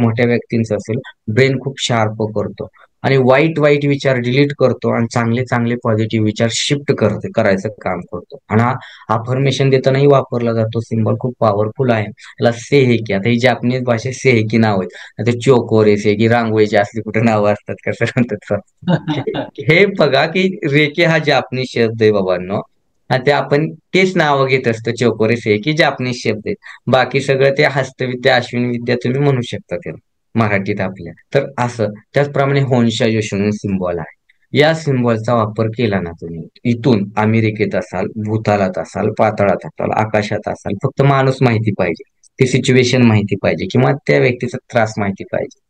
मोठ्या व्यक्तींचं असेल, ब्रेन खूप शार्प करतो, आणि वाईट वाईट विचार डिलीट करतो, आणि चांगले चांगले पॉझिटिव्ह विचार शिफ्ट करायचं काम करतो. आणि हा अफर्मेशन देतानाही वापरला जातो. सिम्बॉल खूप पॉवरफुल आहे. त्याला सेहेकी, आता ही जॅपनीज भाषेत सेहेकी नाव आहेत, आता चोकोरे सेहेकी, रांगोळीची असली कुठे नावं असतात कसं म्हणतात. हे बघा की रेके हा जापनीज शब्द आहे बाबांनो, आणि ते आपण तेच नावं घेत असतो, चोकोरे सेहेकी जापनीज शब्द आहे. बाकी सगळं ते हस्तविद्या, अश्विन विद्या तुम्ही म्हणू शकता त्याला मराठीत आपल्या. तर असं, त्याचप्रमाणे होन्शा योशी सिम्बॉल आहे. या सिम्बॉलचा वापर केला ना तुम्ही, इथून अमेरिकेत असाल, भूतालात असाल, पाताळात असाल, आकाशात असाल, फक्त माणूस माहिती पाहिजे, ती सिच्युएशन माहिती पाहिजे, किंवा त्या व्यक्तीचा त्रास माहिती पाहिजे,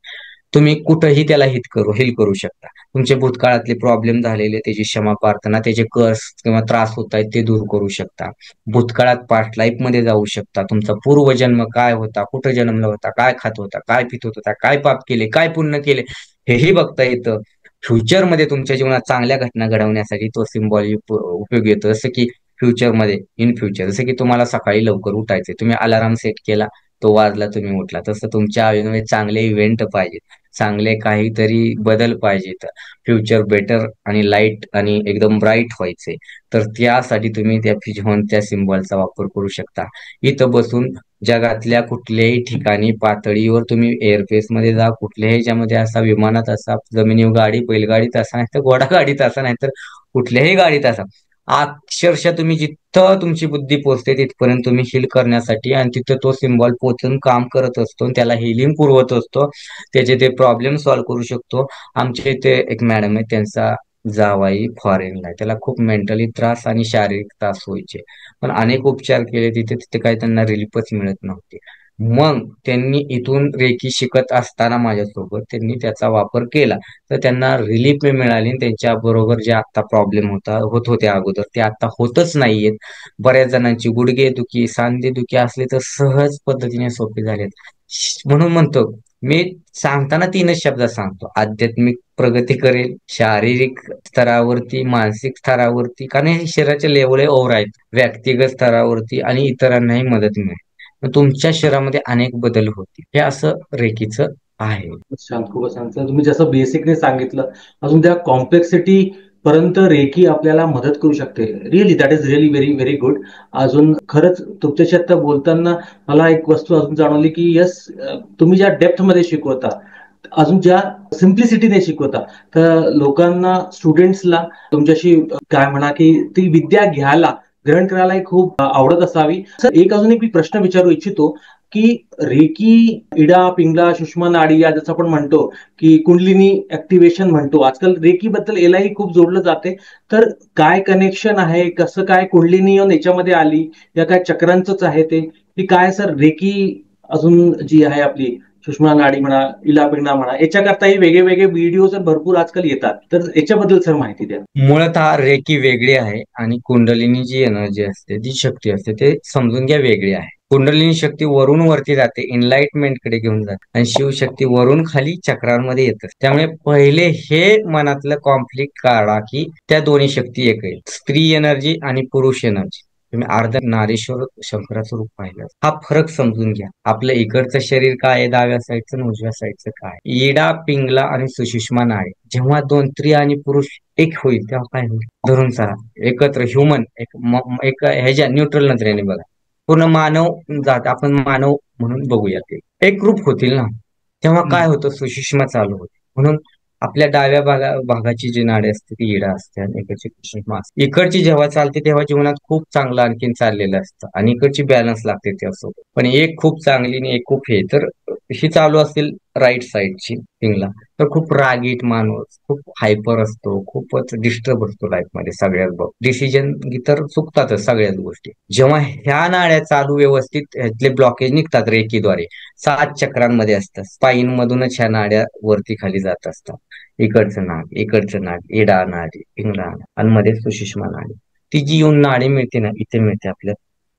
तुम्ही कुठंही त्याला हिल करू शकता. तुमचे भूतकाळातले प्रॉब्लेम झालेले, त्याची क्षमा प्रार्थना, त्याचे कर्स किंवा त्रास होत आहेत ते दूर करू शकता. भूतकाळात पास्ट लाईफ मध्ये जाऊ शकता, तुमचा पूर्वजन्म काय होता, कुठं जन्मला होता, काय खात होता, काय पित होता, काय पाप केले, काय पुण्य केले, हेही बघता येतं. फ्युचरमध्ये तुमच्या जीवनात चांगल्या घटना घडवण्यासाठी तो सिम्बॉल उपयोगी येतो. जसं की फ्युचरमध्ये, इन फ्युचर, जसं की तुम्हाला सकाळी लवकर उठायचे, तुम्ही अलाराम सेट केला, तो वाजला, तुम्ही उठला, तसं तुमच्या आयुष्यामध्ये चांगले इव्हेंट पाहिजेत, चांगले काहीतरी बदल पाहिजेत, फ्युचर बेटर आणि लाईट आणि एकदम ब्राईट व्हायचे, तर त्यासाठी तुम्ही त्या सिम्बॉलचा वापर करू शकता. इथं बसून जगातल्या कुठल्याही ठिकाणी पातळीवर तुम्ही एअरफेसमध्ये जा, कुठल्याही ह्याच्यामध्ये असा, विमानात असा, जमिनीवर गाडी, बैलगाडीत असा, नाही तर घोडागाडीत असा, नाही तर कुठल्याही गाडीत असा, अक्षरशः तुम्ही जिथं तुमची बुद्धी पोहोचते तिथपर्यंत तुम्ही हील करण्यासाठी, आणि तिथं तो सिम्बॉल पोहोचून काम करत असतो, त्याला हिलिंग पुरवत असतो, त्याचे ते प्रॉब्लेम सॉल्व्ह करू शकतो. आमच्या इथे एक मॅडम आहे, त्यांचा जावाई फॉरेनला आहे, त्याला खूप मेंटली त्रास आणि शारीरिक त्रास व्हायचे, पण अनेक उपचार केले तिथे, तिथे काही त्यांना रिलीफच मिळत नव्हती. मग त्यांनी इथून रेकी शिकत असताना माझ्यासोबत त्यांनी त्याचा वापर केला, तर त्यांना रिलीफ मिळाली, आणि त्यांच्या बरोबर जे आता प्रॉब्लेम होत होते अगोदर, ते आता होतच नाहीयेत. बऱ्याच जणांची गुडघे दुखी, सांधे दुखी असले तर सहज पद्धतीने सोपे झालेत. म्हणून म्हणतो मी, सांगताना तीनच शब्दात सांगतो: आध्यात्मिक प्रगती करेल, शारीरिक स्तरावरती, मानसिक स्तरावरती, कारण हे शरीराचे लेवल ओव्हर आहेत, व्यक्तिगत स्तरावरती, आणि इतरांनाही मदत मिळेल. मग तुमच्या शरीरामध्ये अनेक बदल होतील. हे असं रेकीचं आहे. छान, खूपच छान. तर तुम्ही जसं बेसिकने सांगितलं, अजून त्या कॉम्प्लेक्सिटी पर्यंत रेकी आपल्याला मदत करू शकते. Really that is really very very good. अजून खरंच तुमच्याशी आता बोलताना मला एक वस्तू अजून जाणवली की यस, तुम्ही ज्या डेप्थ मध्ये शिकवता, अजून ज्या सिम्प्लिसिटीने शिकवता, तर लोकांना, स्टुडंट्सला तुमच्याशी काय म्हणा की ती विद्या घ्यायला, ग्रहण करायला खूप आवडत असावी. सर, एक अजून एक मी प्रश्न विचारू इच्छितो की रेकी, इडा, पिंगला, सुषमा नाडी, या जसं आपण म्हणतो की कुंडलिनी ऍक्टिव्हेशन म्हणतो, आजकाल रेकी बद्दल एलाही खूप जोडलं जाते. तर काय कनेक्शन आहे, कसं काय कुंडलिनी याच्यामध्ये आली, या काय चक्रांचंच आहे ते, की काय सर? रेकी अजून जी आहे आपली सुषमा नाडी म्हणा, इला पिंगला म्हणा, याच्याकरताही वेगळे वेगळे व्हिडिओ भरपूर आजकाल येतात, तर याच्याबद्दल सर माहिती द्या. मुळतः रेकी वेगळी आहे, आणि कुंडलिनी जी एनर्जी असते, जी शक्ती असते, ते समजून घ्या वेगळी आहे. कुंडलिनी शक्ती वरून वरती जाते, एनलाइटमेंट कडे घेऊन जाते, आणि शिवशक्ती वरून खाली चक्रांमध्ये येते. त्यामुळे पहिले हे मनातलं कॉन्फ्लिक्ट काढा की त्या दोन्ही शक्ती एक आहेत, स्त्री एनर्जी आणि पुरुष एनर्जी. तुम्ही अर्ध नारीश्वर शंकराचं रूप पाहिलं, हा फरक समजून घ्या. आपलं इकडचं शरीर काय आहे, डाव्या साईडचं आणि उजव्या साईडचं काय. इडा, पिंगला आणि सुषुम्ना नाडी, जेव्हा दोन स्त्री आणि पुरुष एक होईल तेव्हा काय होईल, धरून चला, एकत्र ह्युमन, एक ह्याच्या न्यूट्रल नजरेने बघा, पूर्ण मानव जात, आपण मानव म्हणून बघूया, ते एक ग्रुप होतील ना, तेव्हा काय होतं, सुषुम्ना चालू होते. म्हणून आपल्या डाव्या भागाची जी नाडी असते ती इडा असते, आणि इकडची सुषुम्ना असते. इकडची जेव्हा चालते तेव्हा जीवनात खूप चांगलं आणखीन चाललेलं असतं, आणि इकडची बॅलन्स लागते त्यासोबत. पण एक खूप चांगली आणि एक खूप हे, तर ही चालू असेल राईट साईडची पिंगला, तर खूप रागीट माणूस, खूप हायपर असतो, खूपच डिस्टर्ब असतो लाईफ मध्ये, सगळ्यात बघ, डिसिजन तर चुकतातच सगळ्याच गोष्टी. जेव्हा ह्या नाड्या चालू व्यवस्थित, ह्यातले ब्लॉकेज निघतात रेकीद्वारे, 7 चक्रांमध्ये असतात, स्पाईन मधूनच ह्या नाड्या वरती खाली जात असतात. इकडचं नाक, इकडचं नाक, इडा नाडी, पिंगला, आणि मध्ये सुषुम्ना नाडी. ती जी येऊन नाडी मिळते ना, इथे मिळते आपल्या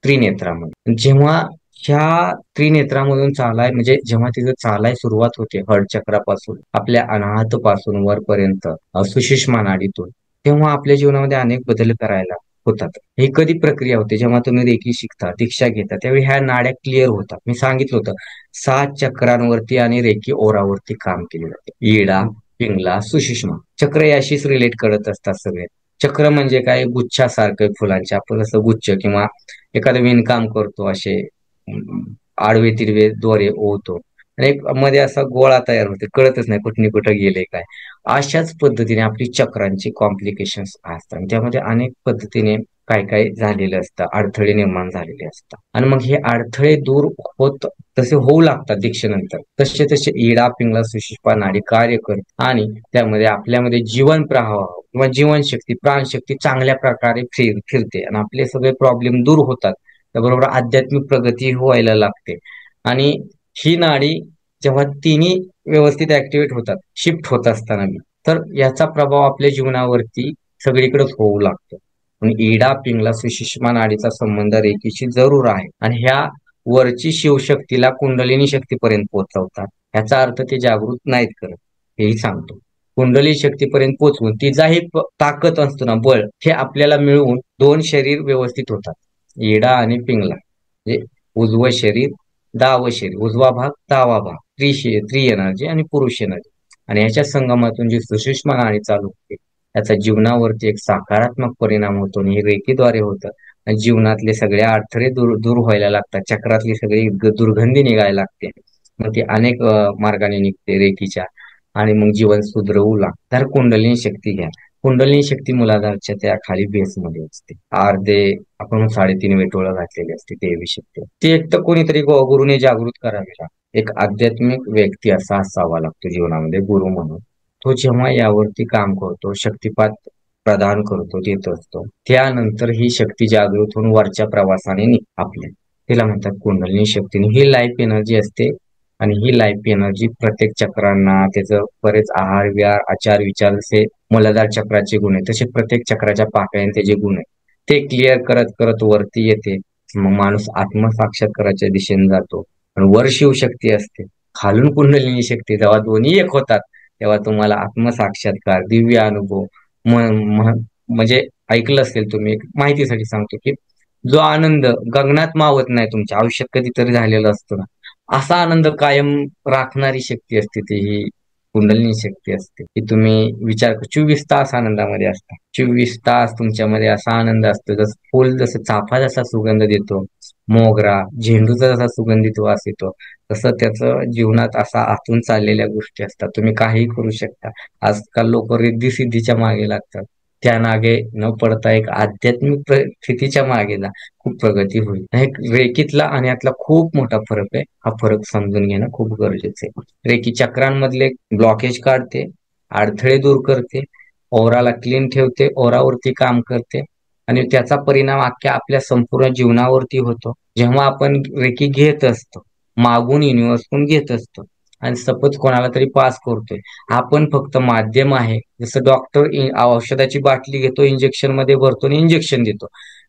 त्रिनेत्रामध्ये. जेव्हा ह्या त्रिनेत्रामधून चालाय, म्हणजे जेव्हा तिचं चालाय सुरुवात होते, हड चक्रापासून आपल्या अनाहत पासून वरपर्यंत, सुषुम्ना नाडीतून, तेव्हा आपल्या जीवनामध्ये अनेक बदल करायला होतात. ही कधी प्रक्रिया होते, जेव्हा तुम्ही रेकी शिकता, दीक्षा घेता, त्यावेळी ह्या नाड्या क्लिअर होतात. मी सांगितलं होतं, 7 चक्रांवरती आणि रेकी ओरावरती काम केले जाते. इडा, पिंगला, सुषुम्ना चक्र याशीच रिलेट करत असतात सगळे. चक्र म्हणजे काय, गुच्छासारखं फुलांचे, आपण कसं गुच्छ किंवा एखादं विणकाम करतो, असे आडवे तिरवे दोरे ओवतो, आणि एक मध्ये असा गोळा तयार होते, कळतच नाही कुठे कुठं गेले काय. अशाच पद्धतीने आपली चक्रांची कॉम्प्लिकेशन्स असतात, त्यामध्ये अनेक पद्धतीने काय काय झालेलं असतं, अडथळे निर्माण झालेले असतात, आणि मग हे अडथळे दूर होत तसे होऊ लागतात दीक्षेनंतर. तसे तसे इडा, पिंगला, सुषुम्ना नाडी कार्य करतात, आणि त्यामध्ये आपल्यामध्ये जीवन प्रवाह किंवा जीवनशक्ती, प्राणशक्ती चांगल्या प्रकारे फिरते, आणि आपले सगळे प्रॉब्लेम दूर होतात. त्याबरोबर आध्यात्मिक प्रगती व्हायला लागते. आणि ही नाडी जेव्हा तिन्ही व्यवस्थित ऍक्टिव्हेट होतात, शिफ्ट होत असताना बी, तर याचा प्रभाव आपल्या जीवनावरती सगळीकडेच होऊ लागतो. पण इडा, पिंगला, सुषुम्ना नाडीचा संबंध रेकीशी जरूर आहे, आणि ह्या वरची शिवशक्तीला कुंडलिनी शक्तीपर्यंत पोहोचवतात. याचा अर्थ ते जागृत नाहीत करत, हेही सांगतो. कुंडली शक्तीपर्यंत पोहोचवून तिचाही ताकद असतो ना, बळ, हे आपल्याला मिळवून 2 शरीर व्यवस्थित होतात, इडा आणि पिंगला, म्हणजे उजवं शरीर, डावं शरीर, उजवा भाग, डावा भाग, त्रि एनर्जी आणि पुरुष एनर्जी, आणि याच्या संगमातून जी सुषुम्ना नाडी चालू होते, त्याचा जीवनावरती एक सकारात्मक परिणाम होतो, आणि हे रेकीद्वारे होतं. जीवनातले सगळे अडथळे दूर दूर व्हायला लागतात. चक्रातली सगळी दुर्गंधी निघायला लागते. मग ती अनेक मार्गाने निघते रेकीच्या, आणि मग जीवन सुधरवू लागतं. तर कुंडलिनी शक्ती घ्या. कुंडलिनी शक्ती मुलाधारच्या त्या खाली बेसमध्ये असते. अर्धे आपण 3.5 वेटोळं घातलेली असते देवी शक्ती. ती एक तर कोणीतरी गुरुने जागृत करावी लागते. एक आध्यात्मिक व्यक्ती असा असावा लागतो जीवनामध्ये गुरु म्हणून. तो जेव्हा यावरती काम करतो, शक्तिपात प्रदान करतो, देत असतो, त्यानंतर ही शक्ती जागृत होऊन वरच्या प्रवासाने आपल्या तिला म्हणतात कुंडलिनी शक्तीने. ही लाईफ एनर्जी असते, आणि ही लाईफ एनर्जी प्रत्येक चक्रांना त्याचं बरेच आहार विहार आचार विचार जसे मूलाधार चक्राचे गुण आहेत, तसे प्रत्येक चक्राच्या पाकळ्याने त्याचे गुण आहेत. ते क्लिअर करत करत वरती येते. मग माणूस आत्मसाक्षात्काराच्या दिशेने जातो. आणि वर शिवशक्ती असते, खालून कुंडलिनी शक्ती. जेव्हा दोन्ही एक होतात, तेव्हा तुम्हाला आत्मसाक्षात्कार, दिव्य अनुभव, म्हणजे ऐकलं असेल तुम्ही, एक माहितीसाठी सांगतो की जो आनंद गगनात मावत नाही, तुमच्या आयुष्यात कधीतरी झालेला असतो ना, असा आनंद कायम राखणारी शक्ती असते ती ही कुंडलिनी शक्ती असते. की तुम्ही विचार 24 तास आनंदामध्ये असता. 24 तास तुमच्यामध्ये असा आनंद असतो. जसं फुल, जसं चाफा जसा सुगंध देतो, मोगरा झेंडूचा जसा सुगंधित वास येतो, तसं त्याचं जीवनात असा आतून चाललेल्या गोष्टी असतात. तुम्ही काहीही करू शकता. आजकाल लोक रिद्धी सिद्धीच्या मागे लागतात. त्या मागे न पडता एक आध्यात्मिक स्थितीच्या मागे जा, खूप प्रगती होईल. एक रेकीतला आणि यातला खूप मोठा फरक आहे. हा फरक समजून घेणं खूप गरजेचं आहे. रेकी चक्रांमधले ब्लॉकेज काढते, अडथळे दूर करते, ओराला क्लीन ठेवते, ओरावरती काम करते, आणि त्याचा परिणाम अख्ख्या आपल्या संपूर्ण जीवनावरती होतो. जेव्हा आपण रेकी घेत असतो, मागून युनिव्हर्सकडून घेत असतो, आणि सपोज कोणाला तरी पास करतोय, आपण फक्त माध्यम आहे. जसं डॉक्टर औषधाची बाटली घेतो, इंजेक्शन मध्ये भरतो आणि इंजेक्शन देतो.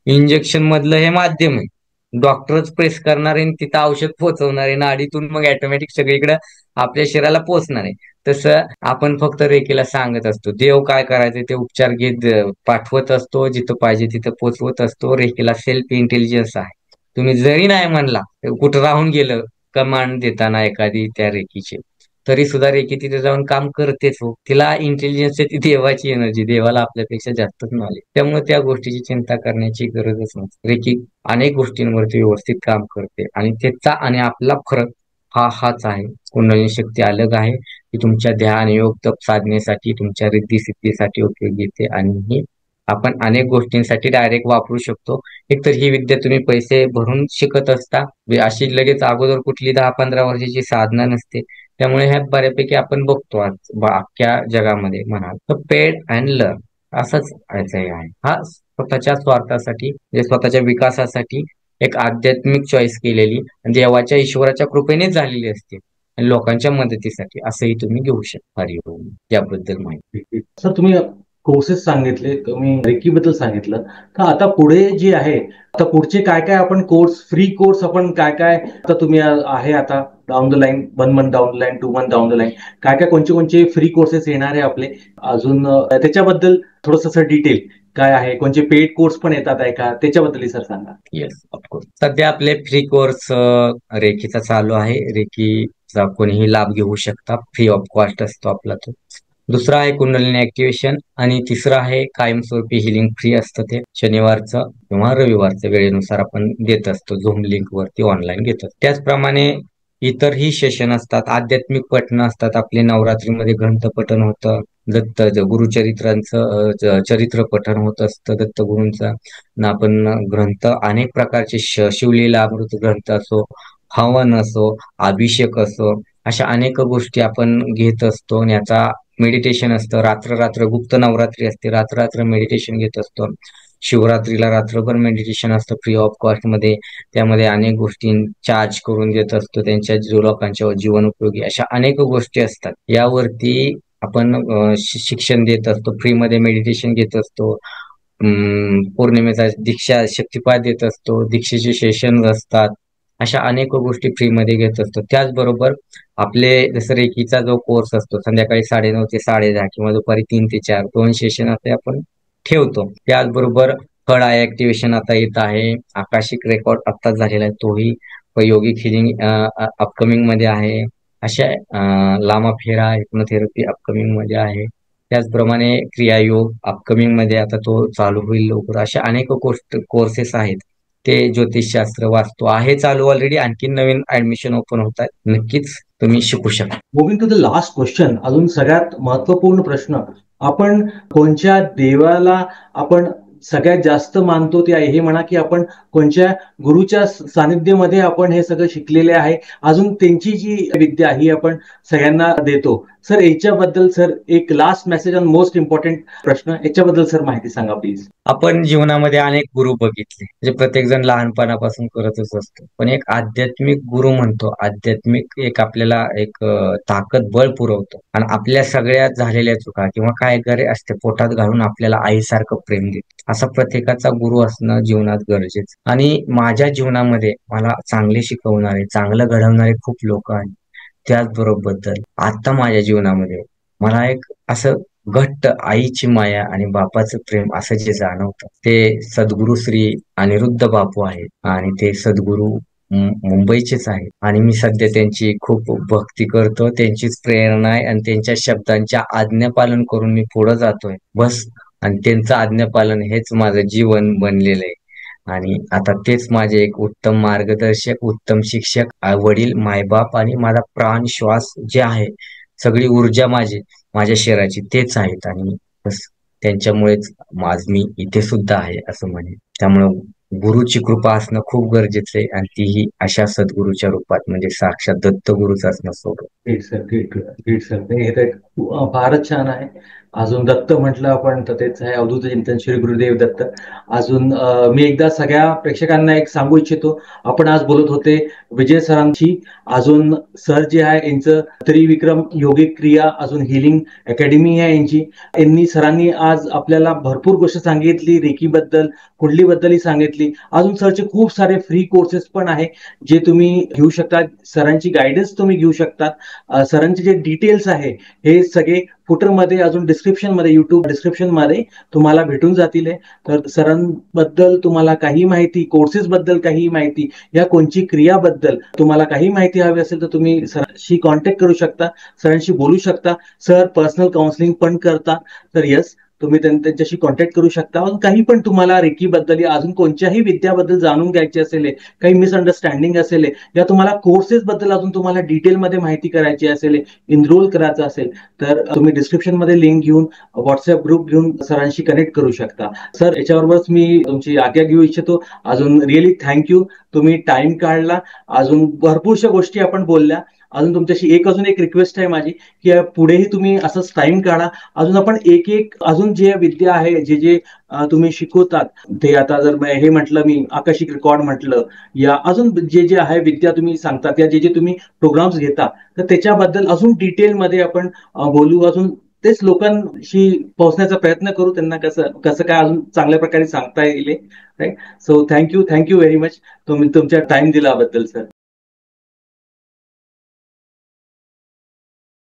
इंजेक्शन मधलं हे माध्यम आहे. डॉक्टरच प्रेस करणार आहे, तिथं औषध पोहोचवणार आहे, नाडीतून मग ऑटोमॅटिक सगळीकडे आपल्या शरीराला पोहोचणार आहे. तसं आपण फक्त रेकीला सांगत असतो, देव काय करायचं ते उपचार घेत पाठवत असतो, जिथं पाहिजे तिथं पोचवत असतो. रेकीला सेल्फ इंटेलिजन्स आहे. तुम्ही जरी नाही म्हणला, कुठं राहून गेलं कमांड देताना एखादी त्या रेकीची, तरी सुद्धा रेकी तिथे जाऊन काम करतेच हो. तिला इंटेलिजन्स ती देवाची एनर्जी, देवाला आपल्यापेक्षा जास्तच नॉलेज. त्यामुळे त्या गोष्टीची चिंता करण्याची गरजच नसते. रेकी अनेक गोष्टींवरती व्यवस्थित काम करते, आणि त्याचा आणि आपला फरक हाच आहे. कुंडलिनी शक्ती अलग आहे, ती तुमच्या ध्यान योग तप साधनेसाठी, तुमच्या रिद्धी सिद्धीसाठी उपयोगी येते, आणि ही आपण अनेक गोष्टींसाठी डायरेक्ट वापरू शकतो. एकतर ही विद्या तुम्ही पैसे भरून शिकत असता, अशी लगेच अगोदर कुठली 10-15 वर्षाची साधना नसते. त्यामुळे ह्या बऱ्यापैकी आपण बघतो आज अख्ख्या जगामध्ये म्हणाल तर पेड अँड लर्न असंच आहे. हा स्वतःच्या स्वार्थासाठी, म्हणजे स्वतःच्या विकासासाठी एक आध्यात्मिक चॉईस केलेली, देवाच्या ईश्वराच्या कृपेनेच झालेली असते, आणि लोकांच्या मदतीसाठी असंही तुम्ही घेऊ शकता. हरिओम. याबद्दल माहिती. सर, तुम्ही कोर्सेस सांगितले, तुम्ही रेकी बद्दल सांगितलं, तर आता पुढे जे आहे, आता पुढचे काय काय आपण कोर्स, फ्री कोर्स आपण काय काय आता तुम्ही आहे आता down the line, 1 month down the line, 2 month down the line, काय काय कोणते फ्री कोर्सेस येणार आहे आपले अजून, त्याच्याबद्दल थोडस डिटेल काय आहे, कोणते पेड कोर्स पण येतात आहे का, त्याच्याबद्दल सर सांगा. Yes, of course. सध्या आपले फ्री कोर्स रेकीचा चालू आहे. रेकीचा कोणीही लाभ घेऊ शकता, फ्री ऑफ कॉस्ट असतो आपला तो. दुसरा आहे कुंडलिनी ऍक्टिव्हेशन, आणि तिसरं आहे कायमस्वरूपी हिलिंग, फ्री असतं ते. शनिवारचं किंवा रविवारचं वेळेनुसार आपण देत असतो, झूम लिंक वरती ऑनलाईन घेतो. त्याचप्रमाणे इतरही सेशन असतात, आध्यात्मिक पठण असतात. आपले नवरात्रीमध्ये ग्रंथ पठण होतं, दत्त गुरुचरित्रांचं चरित्र पठण होत असतं दत्तगुरूंचा. आपण ग्रंथ अनेक प्रकारचे, शिवलीला अमृत ग्रंथ असो, हवन असो, अभिषेक असो, अशा अनेक गोष्टी आपण घेत असतो. आणि याचा मेडिटेशन असतं, रात्र रात्र गुप्त नवरात्री असते, रात्र रात्र मेडिटेशन घेत असतो. शिवरात्रीला रात्रभर मेडिटेशन असतं फ्री ऑफ कॉस्ट मध्ये. त्यामध्ये अनेक गोष्टी चार्ज करून देत असतो, त्यांच्या लोकांच्या जीवन उपयोगी अशा अनेक गोष्टी असतात. यावरती आपण शिक्षण देत असतो, फ्रीमध्ये मेडिटेशन घेत असतो. पौर्णिमेचा दीक्षा शक्तिपात देत असतो, दीक्षेचे सेशन असतात. अशा अनेक गोष्टी फ्रीमध्ये घेत असतो. त्याचबरोबर आपले जसं रेकीचा जो कोर्स असतो, संध्याकाळी 9:30 ते 10:30 किंवा दुपारी 3 ते 4 2 सेशन असे आपण ठेवतो. त्याचबरोबर थर्ड आय ऍक्टिव्हेशन आता येत आहे, आकाशिक रेकॉर्ड आत्ताच झालेला आहे, तोही योगिक हिलिंग अपकमिंग मध्ये आहे. अशा लामा फेरा हिप्नोथेरपी अपकमिंग मध्ये आहे. त्याचप्रमाणे क्रियायोग अपकमिंग मध्ये आता तो चालू होईल लवकर. अशा अनेक कोर्सेस आहेत. ते ज्योतिषशास्त्र, वास्तू आहे चालू ऑलरेडी. आणखी नवीन ऍडमिशन ओपन होत आहेत. नक्कीच तुम्ही शिकू शकता. Moving to the last question, अजून सगळ्यात महत्वपूर्ण प्रश्न, आपण कोणत्या देवाला आपण सगळ्यात जास्त मानतो ते आहे, हे म्हणा की आपण कोणत्या गुरुच्या सानिध्यामध्ये आपण हे सगळं शिकलेले आहे, अजून त्यांची जी विद्या ही आपण सगळ्यांना देतो. सर याच्याबद्दल सर एक लास्ट मेसेज आणि मोस्ट इम्पॉर्टंट प्रश्न, याच्याबद्दल सर माहिती सांगा प्लीज. आपण जीवनामध्ये अनेक गुरु बघितले, म्हणजे प्रत्येक जण लहानपणापासून करतच असतो. पण एक आध्यात्मिक गुरु म्हणतो, आध्यात्मिक एक आपल्याला एक ताकद, बळ पुरवतो. आणि आपल्या सगळ्या झालेल्या चुका किंवा काय करे असते पोटात घालून आपल्याला आईसारखं प्रेम देतो. असा प्रत्येकाचा गुरु असणं जीवनात गरजेचं. आणि माझ्या जीवनामध्ये मला चांगले शिकवणारे, चांगलं घडवणारे खूप लोक आहेत. त्याचबरोबर आता माझ्या जीवनामध्ये मला एक असं घट्ट आईची माया आणि बापाचं प्रेम असं जे जाणवतं, ते सद्गुरू श्री अनिरुद्ध बापू आहेत. आणि ते सद्गुरू मुंबईचेच आहेत. आणि मी सध्या त्यांची खूप भक्ती करतो, त्यांचीच प्रेरणा आहे. आणि त्यांच्या शब्दांच्या आज्ञापालन करून मी पुढे जातोय बस. आणि त्यांचं आज्ञापालन हेच माझं जीवन बनलेलं आहे. आणि आता तेच माझे एक उत्तम मार्गदर्शक, उत्तम शिक्षक, वडील, मायबाप आणि माझा प्राण श्वास जे आहे, सगळी ऊर्जा माझ्या शरीराची तेच आहेत. आणि बस त्यांच्यामुळेच मी इथे सुद्धा आहे असं म्हणेन. त्यामुळं गुरुची कृपा असणं खूप गरजेचं आहे. आणि तीही अशा सद्गुरूच्या रूपात, म्हणजे साक्षात दत्तगुरूच असणं सोबत. Great sir, great great sir. हे तर फारच छान आहे. अजून दत्त म्हटलं आपण तर तेच आहे, अवधूत चिंतन श्री गुरुदेव दत्त. अजून मी एकदा सगळ्या प्रेक्षकांना एक सांगू इच्छितो, आपण आज बोलत होते विजय सरांची. अजून सर जे आहे यांचं त्रिविक्रम योगिक क्रिया, अजून हिलिंग अकॅडमी आहे यांची. सरांनी आज आपल्याला भरपूर गोष्ट सांगितली, रेकीबद्दल, कुंडलीबद्दलही सांगितली. अजून सरचे खूप सारे फ्री कोर्सेस पण आहे जे तुम्ही घेऊ शकता. सरांची गायडन्स तुम्ही घेऊ शकता. सरांचे जे डिटेल्स आहे हे सगळे फुटरमध्ये, अजून डिस्क्रिप्शन मध्ये, युट्यूब डिस्क्रिप्शन मध्ये तुम्हाला भेटून जातील. तर सरांबद्दल तुम्हाला काही माहिती, कोर्सेस बद्दल काही माहिती, या कोणची क्रियाबद्दल तुम्हाला काही माहिती हवी असेल तर तुम्ही सरांशी कॉन्टॅक्ट करू शकता, सरांशी बोलू शकता. सर पर्सनल काउन्सिलिंग पण करता. तर यस, तुम्ही त्यांच्याशी कॉन्टॅक्ट करू शकता. काही पण तुम्हाला रेकीबद्दल या अजून कोणत्याही विद्याबद्दल जाणून घ्यायची असेल, काही मिसअंडरस्टँडिंग असेल, या तुम्हाला कोर्सेस बद्दल अजून तुम्हाला डिटेलमध्ये माहिती करायची असेल, इनरोल करायचं असेल, तर तुम्ही डिस्क्रिप्शन मध्ये लिंक घेऊन, व्हॉट्सअप ग्रुप घेऊन सरांशी कनेक्ट करू शकता. सर याच्याबरोबरच मी तुमची आज्ञा घेऊ इच्छितो. अजून रिअली थँक्यू, तुम्ही टाइम काढला. अजून भरपूरशा गोष्टी आपण बोलल्या. अजून तुमच्याशी अजून एक रिक्वेस्ट आहे माझी, की पुढेही तुम्ही असंच टाइम काढा. अजून आपण एक अजून जे विद्या आहे, जे जे तुम्ही शिकवतात, ते आता जर हे म्हटलं मी आकाशिक रेकॉर्ड म्हटलं, या अजून जे जे आहे विद्या तुम्ही सांगतात, या जे जे तुम्ही प्रोग्राम्स घेता, तर त्याच्याबद्दल अजून डिटेलमध्ये आपण बोलू. अजून तेच लोकांशी पोहोचण्याचा प्रयत्न करू, त्यांना कसं कसं काय अजून चांगल्या प्रकारे सांगता येईल. Right. So thank you very much, तुम्ही तुमचा टाइम दिल्याबद्दल सर.